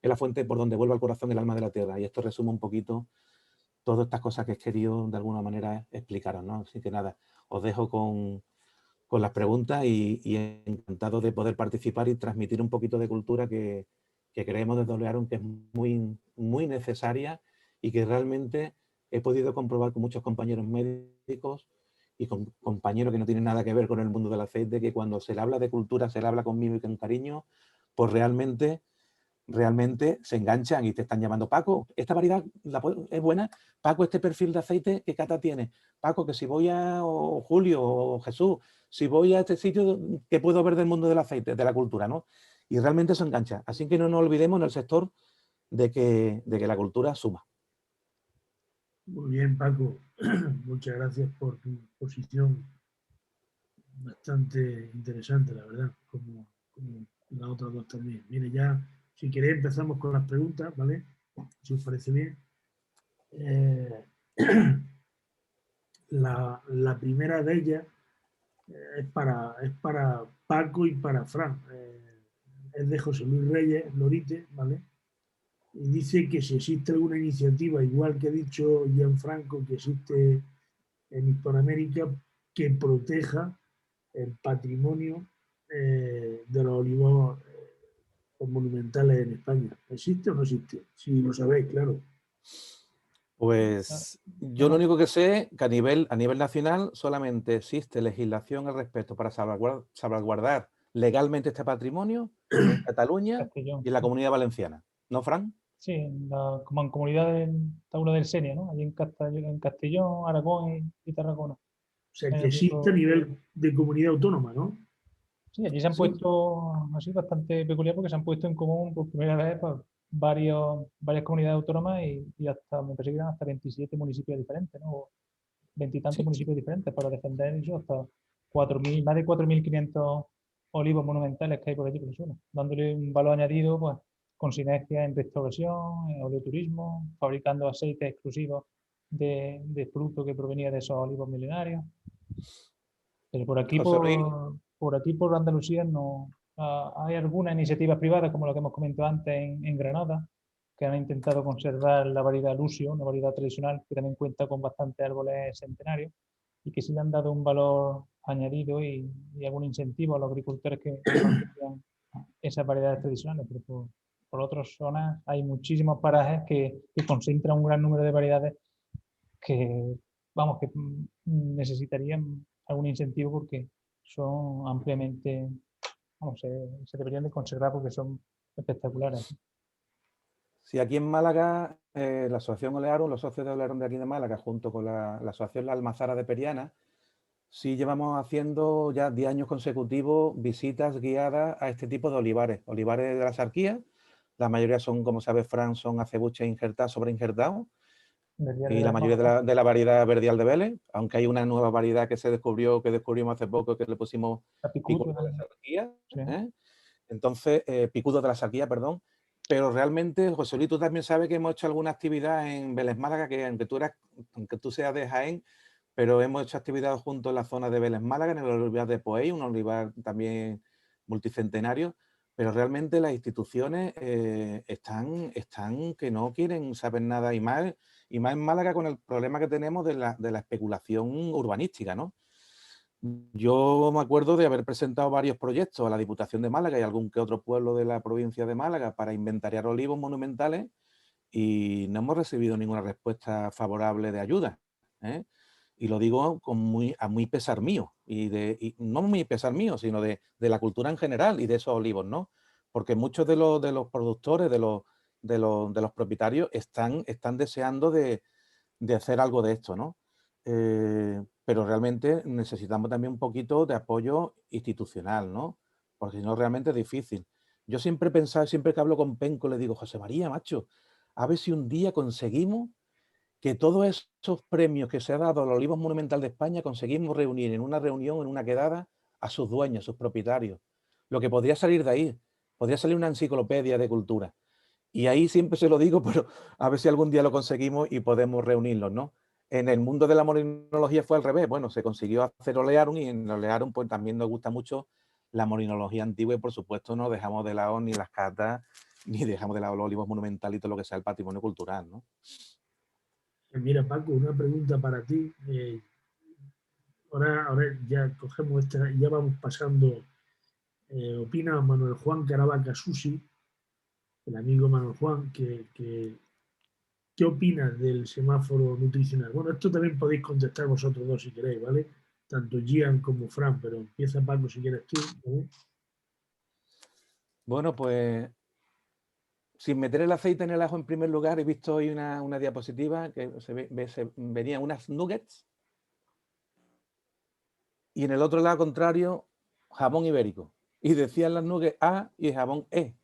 [SPEAKER 4] es la fuente por donde vuelve al corazón el alma de la tierra. Y esto resume un poquito todas estas cosas que he querido de alguna manera explicaros, ¿no? Así que nada, os dejo con las preguntas y encantado de poder participar y transmitir un poquito de cultura que creemos desde Olearum que es muy, muy necesaria y que realmente he podido comprobar con muchos compañeros médicos y con compañeros que no tienen nada que ver con el mundo del aceite, que cuando se le habla de cultura, se le habla con mimo y con cariño, pues realmente se enganchan y te están llamando: Paco, esta variedad es buena, Paco, este perfil de aceite, ¿qué cata tiene? Paco, que si voy a o Julio o Jesús, si voy a este sitio, ¿qué puedo ver del mundo del aceite, de la cultura, ¿no? Y realmente eso engancha. Así que no nos olvidemos en el sector de que la cultura suma.
[SPEAKER 1] Muy bien, Paco. Muchas gracias por tu posición bastante interesante, la verdad, como las otras dos también. Mire, ya, si queréis, empezamos con las preguntas, ¿vale? Si os parece bien. La primera de ellas es para Paco y para Fran. Es de José Luis Reyes, Lorite, ¿vale? Y dice que si existe alguna iniciativa, igual que ha dicho Gianfranco, que existe en Hispanoamérica, que proteja el patrimonio de los olivos monumentales en España. ¿Existe o no existe? Si lo sabéis, claro.
[SPEAKER 4] Pues yo lo único que sé que a nivel nacional solamente existe legislación al respecto para salvaguardar legalmente este patrimonio en Cataluña
[SPEAKER 2] Castellón.
[SPEAKER 4] y en la Comunidad Valenciana. ¿No, Fran?
[SPEAKER 2] Sí, como en comunidad del Tauro del Senia, ¿no? Allí en Castellón, Aragón y Tarragona.
[SPEAKER 1] O sea, que existe a nivel de comunidad autónoma, ¿no?
[SPEAKER 2] Sí, allí se han puesto, así bastante peculiar, porque se han puesto en común por primera vez pues, varias comunidades autónomas y hasta, me parece que eran hasta 27 municipios diferentes, ¿no? O 20 y tantos
[SPEAKER 4] Sí.
[SPEAKER 2] municipios diferentes para defender eso, hasta 4.000, más de 4.500 olivos monumentales que hay por allí por el suelo, dándole un valor añadido pues, con sinergia en restauración, en oleoturismo, fabricando aceites exclusivos de fruto que provenía de esos olivos milenarios. Pero por aquí, por Andalucía, no hay algunas iniciativas privadas, como lo que hemos comentado antes en Granada, que han intentado conservar la variedad Lucio, una variedad tradicional que también cuenta con bastantes árboles centenarios y que sí le han dado un valor añadido y algún incentivo a los agricultores que mantengan esas variedades tradicionales. Pero por otras zonas hay muchísimos parajes que concentran un gran número de variedades que, vamos, que necesitarían algún incentivo porque son ampliamente, vamos, se deberían de conservar porque son espectaculares.
[SPEAKER 4] Sí, aquí en Málaga, la Asociación Olearum, los socios de Olearum de aquí de Málaga, junto con la Asociación La Almazara de Periana, sí llevamos haciendo ya 10 años consecutivos visitas guiadas a este tipo de olivares. Olivares de la Sarquía, la mayoría son, como sabes, Fran, son acebuches injertados sobre injertados. Y la mayoría de la variedad verdial de Vélez, aunque hay una nueva variedad que descubrimos hace poco, que le pusimos picudo de la Sarquía,
[SPEAKER 2] sí.
[SPEAKER 4] Entonces, picudo de la Sarquía, perdón. Pero realmente, José Luis, tú también sabes que hemos hecho alguna actividad en Vélez Málaga, que aunque tú seas de Jaén, pero hemos hecho actividades juntos en la zona de Vélez Málaga, en el olivar de Poey, un olivar también multicentenario, pero realmente las instituciones están que no quieren saber nada, y más en Málaga con el problema que tenemos de la especulación urbanística, ¿no? Yo me acuerdo de haber presentado varios proyectos a la Diputación de Málaga y algún que otro pueblo de la provincia de Málaga para inventariar olivos monumentales y no hemos recibido ninguna respuesta favorable de ayuda, ¿eh? Y lo digo a muy pesar mío, y no muy pesar mío, sino de la cultura en general y de esos olivos, ¿no? Porque muchos de los productores, de los propietarios están deseando de hacer algo de esto, ¿no? pero realmente necesitamos también un poquito de apoyo institucional, ¿no? Porque si no, realmente es difícil. Yo siempre he pensado, siempre que hablo con Penco, le digo, José María, macho, a ver si un día conseguimos que todos esos premios que se ha dado al Olivos Monumental de España conseguimos reunir en una reunión, en una quedada, a sus dueños, sus propietarios. Lo que podría salir de ahí, podría salir una enciclopedia de cultura. Y ahí siempre se lo digo, pero a ver si algún día lo conseguimos y podemos reunirlos, ¿no? En el mundo de la morinología fue al revés. Bueno, se consiguió hacer Olearum y en Olearum pues también nos gusta mucho la morinología antigua y por supuesto no dejamos de lado ni las catas, ni dejamos de lado los olivos monumentales y todo lo que sea el patrimonio cultural, ¿no?
[SPEAKER 1] Mira, Paco, una pregunta para ti. Ahora ya cogemos esta, ya vamos pasando. Opina Manuel Juan Caravaca Susi, el amigo Manuel Juan, ¿qué opinas del semáforo nutricional? Bueno, esto también podéis contestar vosotros dos si queréis, ¿vale? Tanto Gian como Fran, pero empieza Paco si quieres tú, ¿no?
[SPEAKER 4] Bueno, pues sin meter el aceite en el ajo en primer lugar, he visto hoy una diapositiva que venían unas nuggets y en el otro lado contrario, jamón ibérico. Y decían las nuggets A y el jamón E.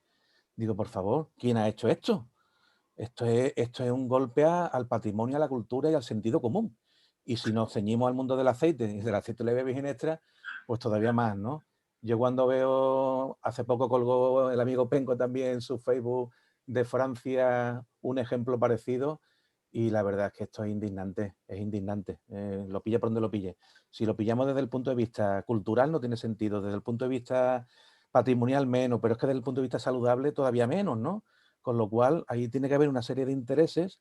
[SPEAKER 4] Digo, por favor, ¿quién ha hecho esto? Esto es un golpe al patrimonio, a la cultura y al sentido común. Y si nos ceñimos al mundo del aceite y del aceite de virgen extra, pues todavía más, ¿no? Yo cuando veo, hace poco colgó el amigo Penco también en su Facebook de Francia un ejemplo parecido y la verdad es que esto es indignante, lo pille por donde lo pille. Si lo pillamos desde el punto de vista cultural no tiene sentido, desde el punto de vista patrimonial menos, pero es que desde el punto de vista saludable todavía menos, ¿no? Con lo cual, ahí tiene que haber una serie de intereses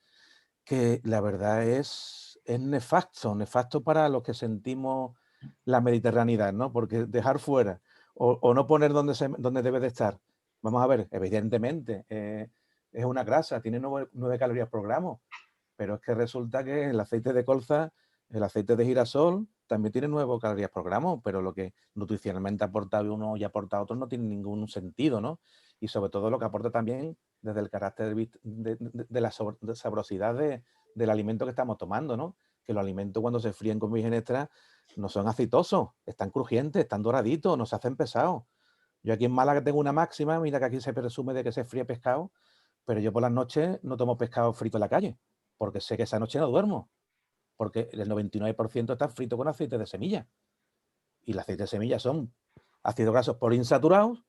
[SPEAKER 4] que la verdad es nefasto para los que sentimos la mediterraneidad, ¿no? Porque dejar fuera o no poner donde debe de estar. Vamos a ver, evidentemente, es una grasa, tiene 9 calorías por gramo, pero es que resulta que el aceite de colza, el aceite de girasol, también tiene 9 calorías por gramo, pero lo que nutricionalmente aporta uno y aporta otro no tiene ningún sentido, ¿no? Y sobre todo lo que aporta también desde el carácter de la sabrosidad del alimento que estamos tomando, ¿no? Que los alimentos cuando se fríen con virgen extra no son aceitosos, están crujientes, están doraditos, no se hacen pesados. Yo aquí en Málaga tengo una máxima, mira que aquí se presume de que se fríe pescado, pero yo por las noches no tomo pescado frito en la calle, porque sé que esa noche no duermo, porque el 99% está frito con aceite de semilla. Y el aceite de semilla son ácidos grasos poliinsaturados,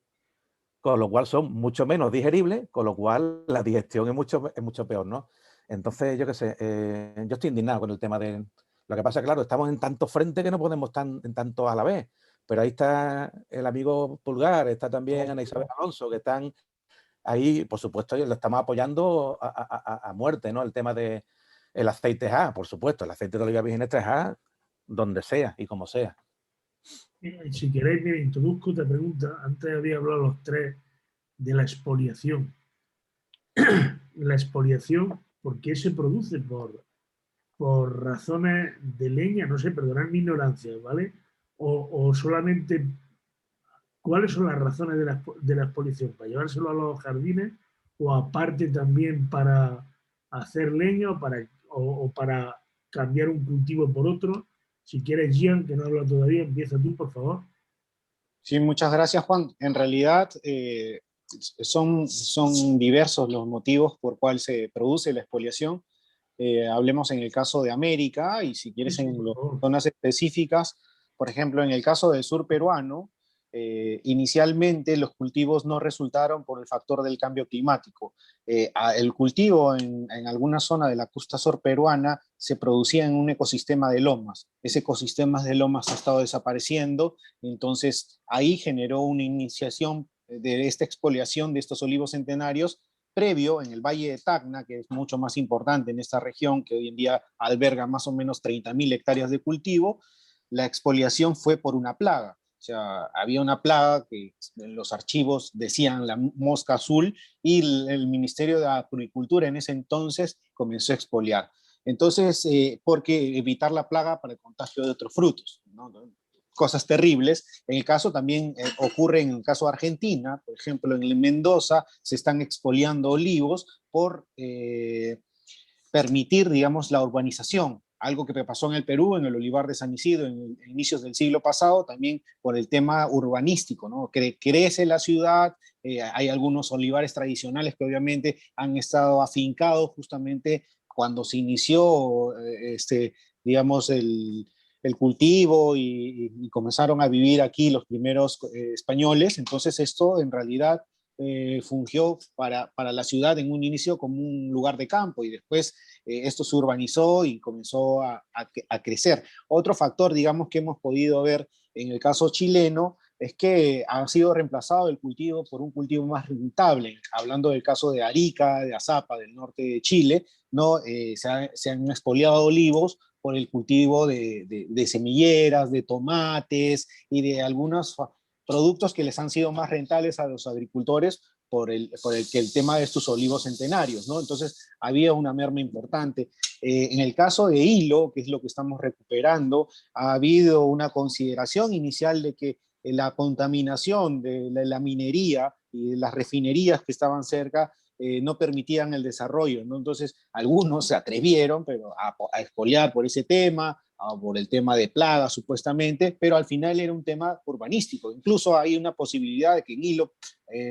[SPEAKER 4] con lo cual son mucho menos digeribles, con lo cual la digestión es mucho peor, ¿no? Entonces, yo qué sé, yo estoy indignado con el tema de... Lo que pasa es que, claro, estamos en tantos frentes que no podemos estar en tantos a la vez, pero ahí está el amigo Pulgar, está también Ana Isabel Alonso, que están ahí, por supuesto, lo estamos apoyando a muerte, ¿no? El tema de el aceite A, por supuesto, el aceite de oliva virgen extra es A, donde sea y como sea.
[SPEAKER 1] Si queréis, me introduzco otra pregunta. Antes había hablado los tres de la expoliación. La expoliación, ¿por qué se produce? Por razones de leña, no sé, perdonad mi ignorancia, ¿vale? O solamente, ¿cuáles son las razones de la expoliación? ¿Para llevárselo a los jardines o aparte también para hacer leña o para cambiar un cultivo por otro? Si quieres, Gian, que no habla todavía, empieza tú, por favor.
[SPEAKER 3] Sí, muchas gracias, Juan. En realidad, son diversos los motivos por cual se produce la expoliación. Hablemos en el caso de América y si quieres en zonas específicas, por ejemplo, en el caso del sur peruano, inicialmente los cultivos no resultaron por el factor del cambio climático. El cultivo en alguna zona de la costa sur peruana se producía en un ecosistema de lomas. Ese ecosistema de lomas ha estado desapareciendo, entonces ahí generó una iniciación de esta expoliación de estos olivos centenarios previo en el Valle de Tacna, que es mucho más importante en esta región, que hoy en día alberga más o menos 30.000 hectáreas de cultivo. La expoliación fue por una plaga. O sea, había una plaga que en los archivos decían la mosca azul y el Ministerio de Agricultura en ese entonces comenzó a expoliar. Entonces, porque evitar la plaga para el contagio de otros frutos, ¿no? Cosas terribles. En el caso también ocurre en el caso de Argentina, por ejemplo, en Mendoza se están expoliando olivos por permitir, digamos, la urbanización. algo que pasó en el Perú, en el olivar de San Isidro, en inicios del siglo pasado, también por el tema urbanístico, ¿no? Crece la ciudad, hay algunos olivares tradicionales que obviamente han estado afincados justamente cuando se inició, digamos, el cultivo y comenzaron a vivir aquí los primeros españoles. Entonces esto en realidad fungió para la ciudad en un inicio como un lugar de campo y después esto se urbanizó y comenzó a crecer. Otro factor, digamos, que hemos podido ver en el caso chileno es que ha sido reemplazado el cultivo por un cultivo más rentable. Hablando del caso de Arica, de Azapa, del norte de Chile, ¿no? Se han expoliado olivos por el cultivo de semilleras, de tomates y de algunos productos que les han sido más rentables a los agricultores por el tema de estos olivos centenarios, ¿no? Entonces había una merma importante. En el caso de hilo, que es lo que estamos recuperando, ha habido una consideración inicial de que la contaminación de la minería y de las refinerías que estaban cerca no permitían el desarrollo, ¿no? Entonces algunos se atrevieron a expoliar por ese tema, por el tema de plagas supuestamente, pero al final era un tema urbanístico. Incluso hay una posibilidad de que en Hilo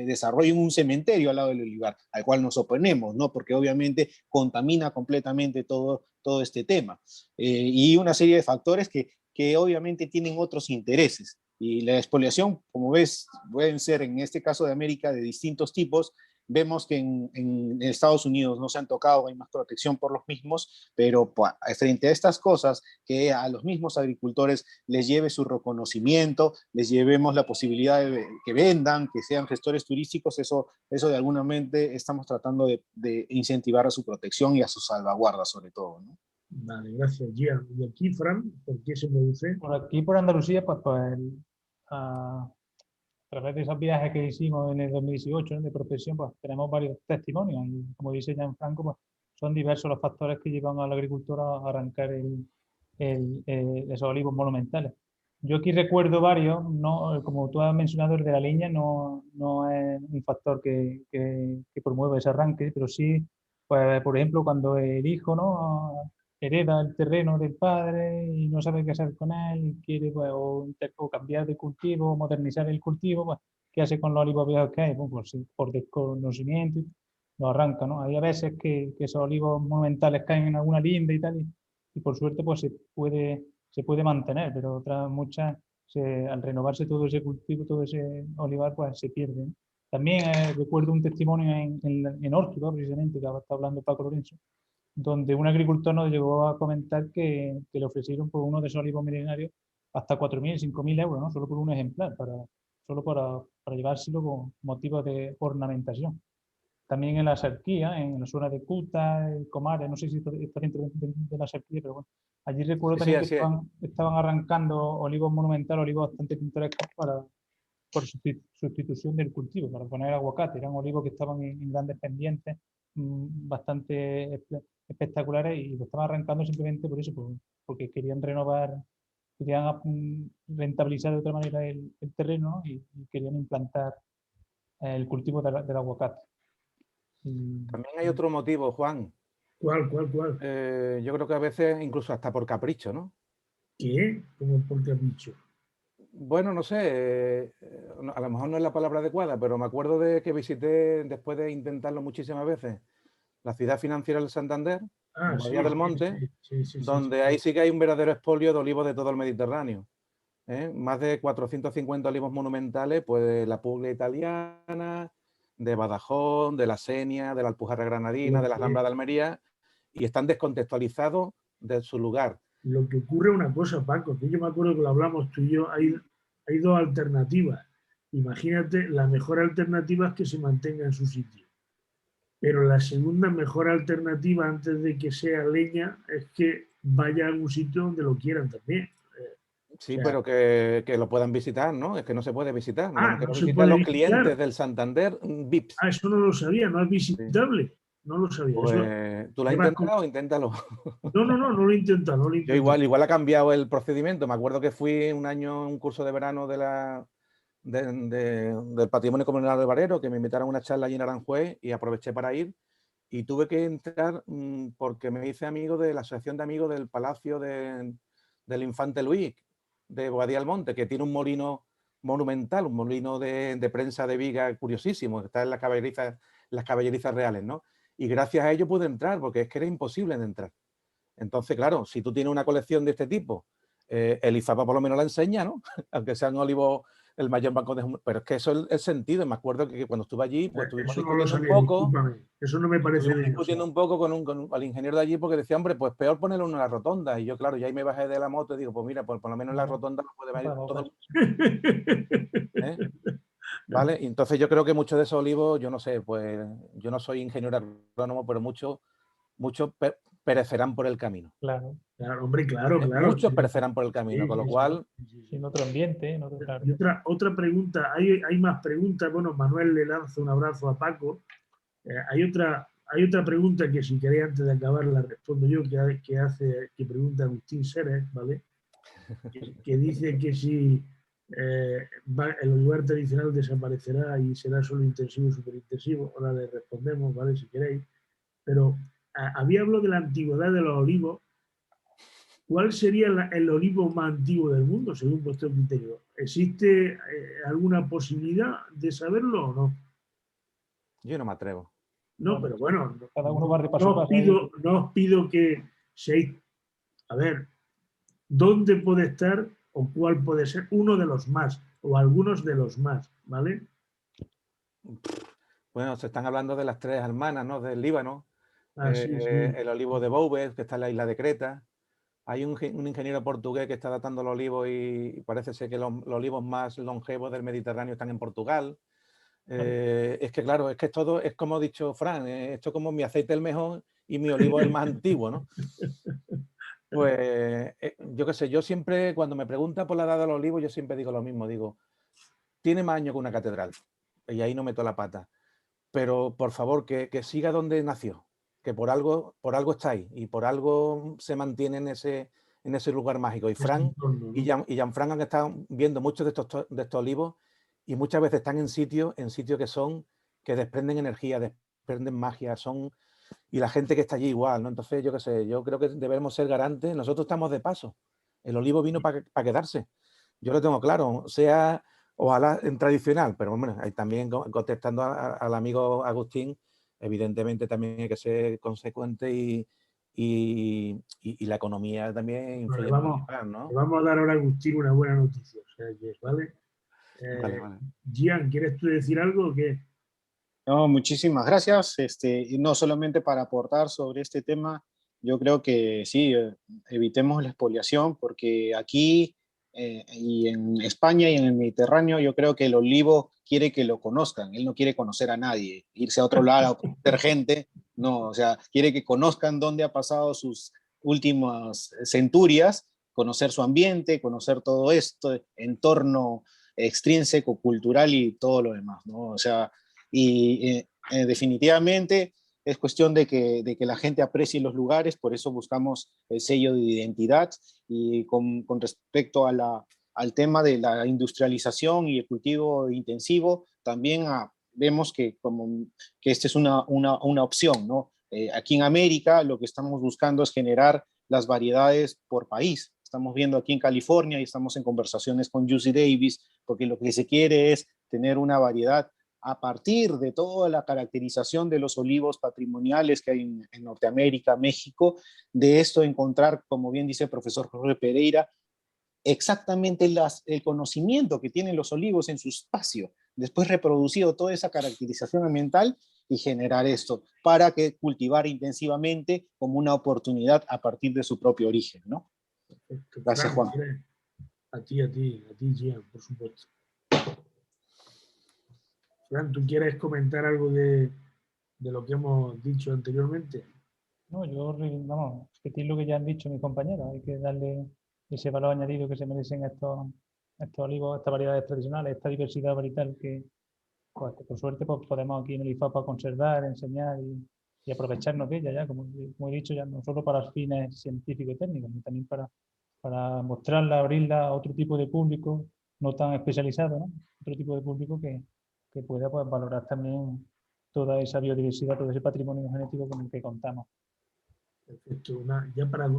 [SPEAKER 3] desarrollen un cementerio al lado del olivar, al cual nos oponemos, ¿no? Porque obviamente contamina completamente todo este tema. Y una serie de factores que obviamente tienen otros intereses. Y la expoliación, como ves, pueden ser en este caso de América de distintos tipos. Vemos que en Estados Unidos no se han tocado, hay más protección por los mismos, pero frente a estas cosas, que a los mismos agricultores les lleve su reconocimiento, les llevemos la posibilidad de que vendan, que sean gestores turísticos, eso de alguna manera estamos tratando de incentivar a su protección y a su salvaguarda sobre todo, ¿no?
[SPEAKER 1] Vale, gracias, Gian. ¿Y aquí, Fran, por qué se produce?
[SPEAKER 2] Por aquí, por Andalucía, a través de esos viajes que hicimos en el 2018, ¿no?, de profesión, pues tenemos varios testimonios. Y como dice Gianfranco, pues son diversos los factores que llevan a la agricultura a arrancar esos olivos monumentales. Yo aquí recuerdo varios, no, como tú has mencionado, el de la leña no es un factor que promueva ese arranque, pero sí, pues, por ejemplo, cuando el hijo, ¿no?, hereda el terreno del padre y no sabe qué hacer con él, y quiere, pues, o cambiar de cultivo, o modernizar el cultivo, pues, ¿qué hace con los olivos viejos que hay? Pues, sí, por desconocimiento lo arranca, ¿no? Hay a veces que esos olivos monumentales caen en alguna linda y tal, y por suerte pues se puede mantener, pero otras muchas, al renovarse todo ese cultivo, todo ese olivar, pues se pierde, ¿no? También recuerdo un testimonio en Órtula, precisamente, que está hablando Paco Lorenzo, donde un agricultor nos llegó a comentar que le ofrecieron por uno de esos olivos milenarios hasta 4.000, 5.000 euros, ¿no? Solo por un ejemplar, solo para llevárselo con motivos de ornamentación. También en la Serquía, en la zona de Cuta, Comares, no sé si está dentro de la Serquía, pero bueno, allí recuerdo
[SPEAKER 4] Sí,
[SPEAKER 2] también que
[SPEAKER 4] así es.
[SPEAKER 2] estaban arrancando olivos monumentales, olivos bastante pintorescos por sustitución del cultivo, para poner aguacate. Eran olivos que estaban en grandes pendientes, bastante espectaculares, y lo estaban arrancando simplemente por eso, porque querían renovar, querían rentabilizar de otra manera el terreno, ¿no? y querían implantar el cultivo del aguacate.
[SPEAKER 4] También hay otro motivo, Juan.
[SPEAKER 1] ¿Cuál?
[SPEAKER 4] Yo creo que a veces incluso hasta por capricho, ¿no?
[SPEAKER 1] ¿Qué? ¿Cómo por qué has dicho?
[SPEAKER 4] Bueno, no sé, a lo mejor no es la palabra adecuada, pero me acuerdo de que visité, después de intentarlo muchísimas veces, la ciudad financiera del Santander,
[SPEAKER 1] Ah,
[SPEAKER 4] en
[SPEAKER 1] sí,
[SPEAKER 4] Boadilla del Monte,
[SPEAKER 1] sí.
[SPEAKER 4] donde ahí sí que hay un verdadero expolio de olivos de todo el Mediterráneo. Más de 450 olivos monumentales, pues de la Puglia italiana, de Badajoz, de la Senia, de la Alpujarra granadina, de la Rambla de Almería, y están descontextualizados de su lugar.
[SPEAKER 1] Lo que ocurre es una cosa, Paco, que yo me acuerdo que lo hablamos tú y yo, hay dos alternativas. Imagínate, la mejor alternativa es que se mantenga en su sitio. Pero la segunda mejor alternativa, antes de que sea leña, es que vaya a algún sitio donde lo quieran también.
[SPEAKER 4] Sí,
[SPEAKER 1] O sea,
[SPEAKER 4] pero que lo puedan visitar, ¿no? Es que no se puede visitar. Nada más que
[SPEAKER 1] no
[SPEAKER 4] lo
[SPEAKER 1] se
[SPEAKER 4] visitan
[SPEAKER 1] puede
[SPEAKER 4] los clientes
[SPEAKER 1] visitar.
[SPEAKER 4] del Santander VIPs.
[SPEAKER 1] Eso no lo sabía, no es
[SPEAKER 4] Sí.
[SPEAKER 1] visitable. No lo sabía. Eso,
[SPEAKER 4] Pues tú lo has
[SPEAKER 1] llevas como...
[SPEAKER 4] intentado, inténtalo.
[SPEAKER 1] No lo intenta, no lo
[SPEAKER 4] Yo
[SPEAKER 1] intenta.
[SPEAKER 4] igual ha cambiado el procedimiento. Me acuerdo que fui un año a un curso de verano del Patrimonio Comunal de Barero, que me invitaron a una charla allí en Aranjuez y aproveché para ir. y tuve que entrar porque me hice amigo de la Asociación de Amigos del Palacio del Infante Luis, de Boadía del Monte, que tiene un molino monumental, un molino de prensa de viga curiosísimo, que está en las caballerizas reales, ¿no? Y gracias a ello pude entrar, porque es que era imposible de entrar. Entonces, claro, si tú tienes una colección de este tipo, el IFAPA por lo menos la enseña, ¿no? Aunque sean olivos el mayor banco de... Pero es que eso es el sentido. Me acuerdo que cuando estuve allí, pues estuvimos
[SPEAKER 1] Eso no lo
[SPEAKER 4] discutiendo un
[SPEAKER 1] sabía,
[SPEAKER 4] poco.
[SPEAKER 1] discúlpame. Eso no me parece
[SPEAKER 4] Estuvimos
[SPEAKER 1] bien.
[SPEAKER 4] discutiendo un poco con el ingeniero de allí porque decía, hombre, pues peor ponerlo en una rotonda. Y yo, claro, ya ahí me bajé de la moto y digo, pues mira, pues por lo menos en la rotonda lo puede ver todo el mundo, ¿eh? ¿Vale? Y entonces yo creo que muchos de esos olivos, yo no sé, pues yo no soy ingeniero agrónomo, pero muchos perecerán por el camino.
[SPEAKER 2] Claro.
[SPEAKER 1] Claro, hombre, claro,
[SPEAKER 4] ¿Eh?
[SPEAKER 1] claro.
[SPEAKER 4] Muchos
[SPEAKER 1] Sí,
[SPEAKER 4] perecerán por el camino,
[SPEAKER 1] sí,
[SPEAKER 4] con lo
[SPEAKER 1] sí,
[SPEAKER 4] cual...
[SPEAKER 1] sí.
[SPEAKER 2] En otro ambiente, en otro, claro.
[SPEAKER 1] Y otra pregunta, hay más preguntas. Bueno, Manuel le lanza un abrazo a Paco. Hay otra pregunta que si queréis antes de acabar la respondo yo, que pregunta Agustín Seres, ¿vale? Que dice que si el olivar tradicional desaparecerá y será solo intensivo y superintensivo. Ahora le respondemos, ¿vale? Si queréis. Pero había hablado de la antigüedad de los olivos. ¿Cuál sería el olivo más antiguo del mundo, según vuestro criterio? ¿Existe alguna posibilidad de saberlo o no?
[SPEAKER 4] Yo no me atrevo.
[SPEAKER 1] No,
[SPEAKER 2] Bueno,
[SPEAKER 1] pero bueno,
[SPEAKER 2] cada uno va de paso a paso.
[SPEAKER 1] no os pido que seáis... A ver, ¿dónde puede estar o cuál puede ser uno de los más o algunos de los más, ¿vale?
[SPEAKER 4] Bueno, se están hablando de las tres hermanas, ¿no? Del Líbano,
[SPEAKER 1] Sí.
[SPEAKER 4] el olivo de Boubes, que está en la isla de Creta. Hay un ingeniero portugués que está datando los olivos y parece ser que los olivos más longevos del Mediterráneo están en Portugal. Es que claro, es que todo es como ha dicho Fran, esto es como mi aceite el mejor y mi olivo el más antiguo, ¿no? Pues yo qué sé, yo siempre cuando me preguntan por la edad de los olivos, yo siempre digo lo mismo, digo, tiene más años que una catedral y ahí no meto la pata, pero por favor que siga donde nació, que por algo está ahí y por algo se mantiene en ese lugar mágico. Y Fran
[SPEAKER 1] Entorno,
[SPEAKER 4] y
[SPEAKER 1] ¿no?
[SPEAKER 4] Jean-Franc han estado viendo muchos de estos olivos y muchas veces están en sitios que desprenden energía, desprenden magia, y la gente que está allí igual, ¿no? Entonces, yo qué sé, yo creo que debemos ser garantes. Nosotros estamos de paso. El olivo vino para quedarse. Yo lo tengo claro, sea ojalá en tradicional, pero bueno, ahí también contestando al amigo Agustín, evidentemente también hay que ser consecuente y la economía también influye en el olivar, ¿no?
[SPEAKER 1] Le vamos a dar ahora a Agustín una buena noticia, o sea, ¿vale?
[SPEAKER 4] Vale.
[SPEAKER 1] Gian, ¿quieres tú decir algo o qué?
[SPEAKER 3] No, muchísimas gracias. Y no solamente para aportar sobre este tema, yo creo que sí, evitemos la expoliación, porque aquí y en España y en el Mediterráneo, yo creo que el olivo quiere que lo conozcan. Él no quiere conocer a nadie, irse a otro lado a conocer gente. No, o sea, quiere que conozcan dónde ha pasado sus últimas centurias, conocer su ambiente, conocer todo esto, entorno extrínseco, cultural y todo lo demás, ¿no? O sea, y definitivamente es cuestión de que la gente aprecie los lugares, por eso buscamos el sello de identidad. Y con respecto al tema de la industrialización y el cultivo intensivo, también vemos que esta es una opción, ¿no? Aquí en América lo que estamos buscando es generar las variedades por país. Estamos viendo aquí en California y estamos en conversaciones con UC Davis, porque lo que se quiere es tener una variedad a partir de toda la caracterización de los olivos patrimoniales que hay en Norteamérica, México, de esto encontrar, como bien dice el profesor Jorge Pereira, exactamente el conocimiento que tienen los olivos en su espacio, después reproducido toda esa caracterización ambiental y generar esto para que cultivar intensivamente como una oportunidad a partir de su propio origen, ¿no?
[SPEAKER 1] Perfecto.
[SPEAKER 3] Gracias,
[SPEAKER 1] Fran,
[SPEAKER 3] Juan.
[SPEAKER 1] a ti, Gian, por supuesto. Fran, ¿tú quieres comentar algo de lo que hemos dicho anteriormente?
[SPEAKER 2] No, vamos, repetir lo que ya han dicho mis compañeros. Hay que darle ese valor añadido que se merecen estos olivos, estas variedades tradicionales, esta diversidad varietal pues, que por suerte pues, podemos aquí en el IFAPA conservar, enseñar y aprovecharnos de ella ya, como he dicho, ya no solo para fines científicos y técnicos, sino también para mostrarla, abrirla a otro tipo de público no tan especializado, ¿no? Otro tipo de público que pueda pues, valorar también toda esa biodiversidad, todo ese patrimonio genético con el que contamos.
[SPEAKER 1] Perfecto. Ya para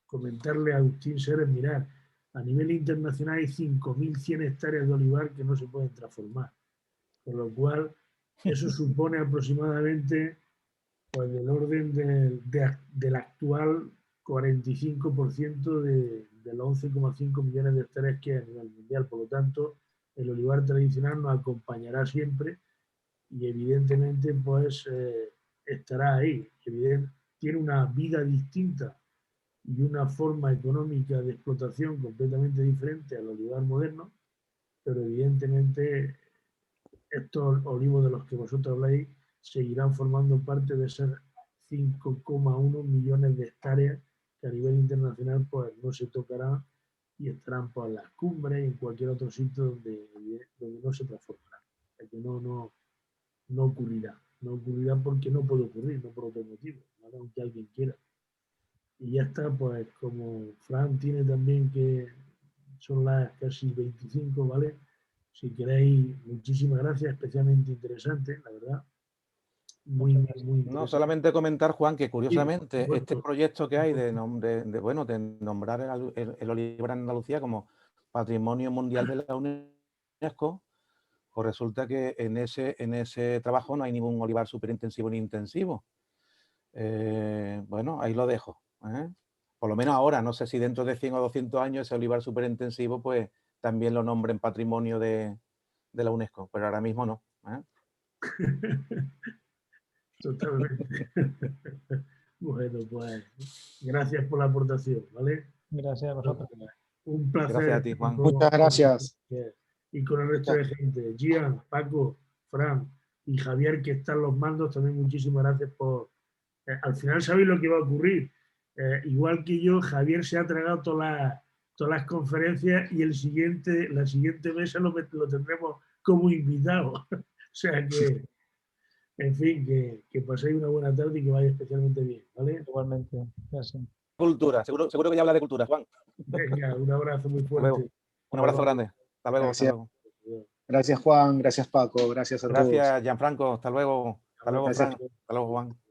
[SPEAKER 1] comentarle a Agustín Seres, mirar, a nivel internacional hay 5.100 hectáreas de olivar que no se pueden transformar. Con lo cual, eso supone aproximadamente pues, del orden del actual 45% de los 11,5 millones de hectáreas que hay a nivel mundial. Por lo tanto, el olivar tradicional nos acompañará siempre y evidentemente pues estará ahí. Tiene una vida distinta y una forma económica de explotación completamente diferente al olivar moderno, pero evidentemente estos olivos de los que vosotros habláis seguirán formando parte de esas 5,1 millones de hectáreas que a nivel internacional pues no se tocarán y estarán por las cumbres y en cualquier otro sitio donde no se transformarán. Que no ocurrirá. No ocurrirá porque no puede ocurrir, no por otro motivo, ¿vale? Aunque alguien quiera. Y ya está, pues como Fran tiene también que son las casi 25, ¿vale? Si queréis, muchísimas gracias, especialmente interesante, la verdad. Muy interesante.
[SPEAKER 4] No, solamente comentar, Juan, que curiosamente
[SPEAKER 1] Sí,
[SPEAKER 4] este proyecto que hay de nombrar el olivar en Andalucía como Patrimonio Mundial de la UNESCO, pues resulta que en ese trabajo no hay ningún olivar superintensivo ni intensivo. Bueno, ahí lo dejo. Por lo menos ahora, no sé si dentro de 100 o 200 años ese olivar superintensivo pues también lo nombren Patrimonio de la UNESCO, pero ahora mismo no.
[SPEAKER 1] Totalmente. Bueno, pues gracias por la aportación, ¿vale?
[SPEAKER 2] Gracias a vosotros.
[SPEAKER 1] Un placer.
[SPEAKER 4] Gracias a ti, Juan.
[SPEAKER 3] Muchas gracias.
[SPEAKER 1] Y con el resto de gente, Gian, Paco, Fran y Javier, que están los mandos, también muchísimas gracias por... al final sabéis lo que va a ocurrir. Igual que yo, Javier se ha tragado todas las conferencias y la siguiente mesa lo tendremos como invitado. O sea que, en fin, que paséis una buena tarde y que vaya especialmente bien, ¿vale?
[SPEAKER 2] Igualmente, gracias.
[SPEAKER 4] Cultura, seguro que ya habla de cultura, Juan.
[SPEAKER 1] Venga, un abrazo muy
[SPEAKER 4] Hasta luego.
[SPEAKER 1] fuerte.
[SPEAKER 4] Un abrazo grande. Hasta luego.
[SPEAKER 3] Gracias.
[SPEAKER 4] Hasta luego.
[SPEAKER 3] Gracias, Juan. Gracias, Paco. Gracias a todos.
[SPEAKER 4] Gracias, Gianfranco. Hasta luego. Hasta luego,
[SPEAKER 3] Gracias.
[SPEAKER 4] Fran. Hasta luego, Juan.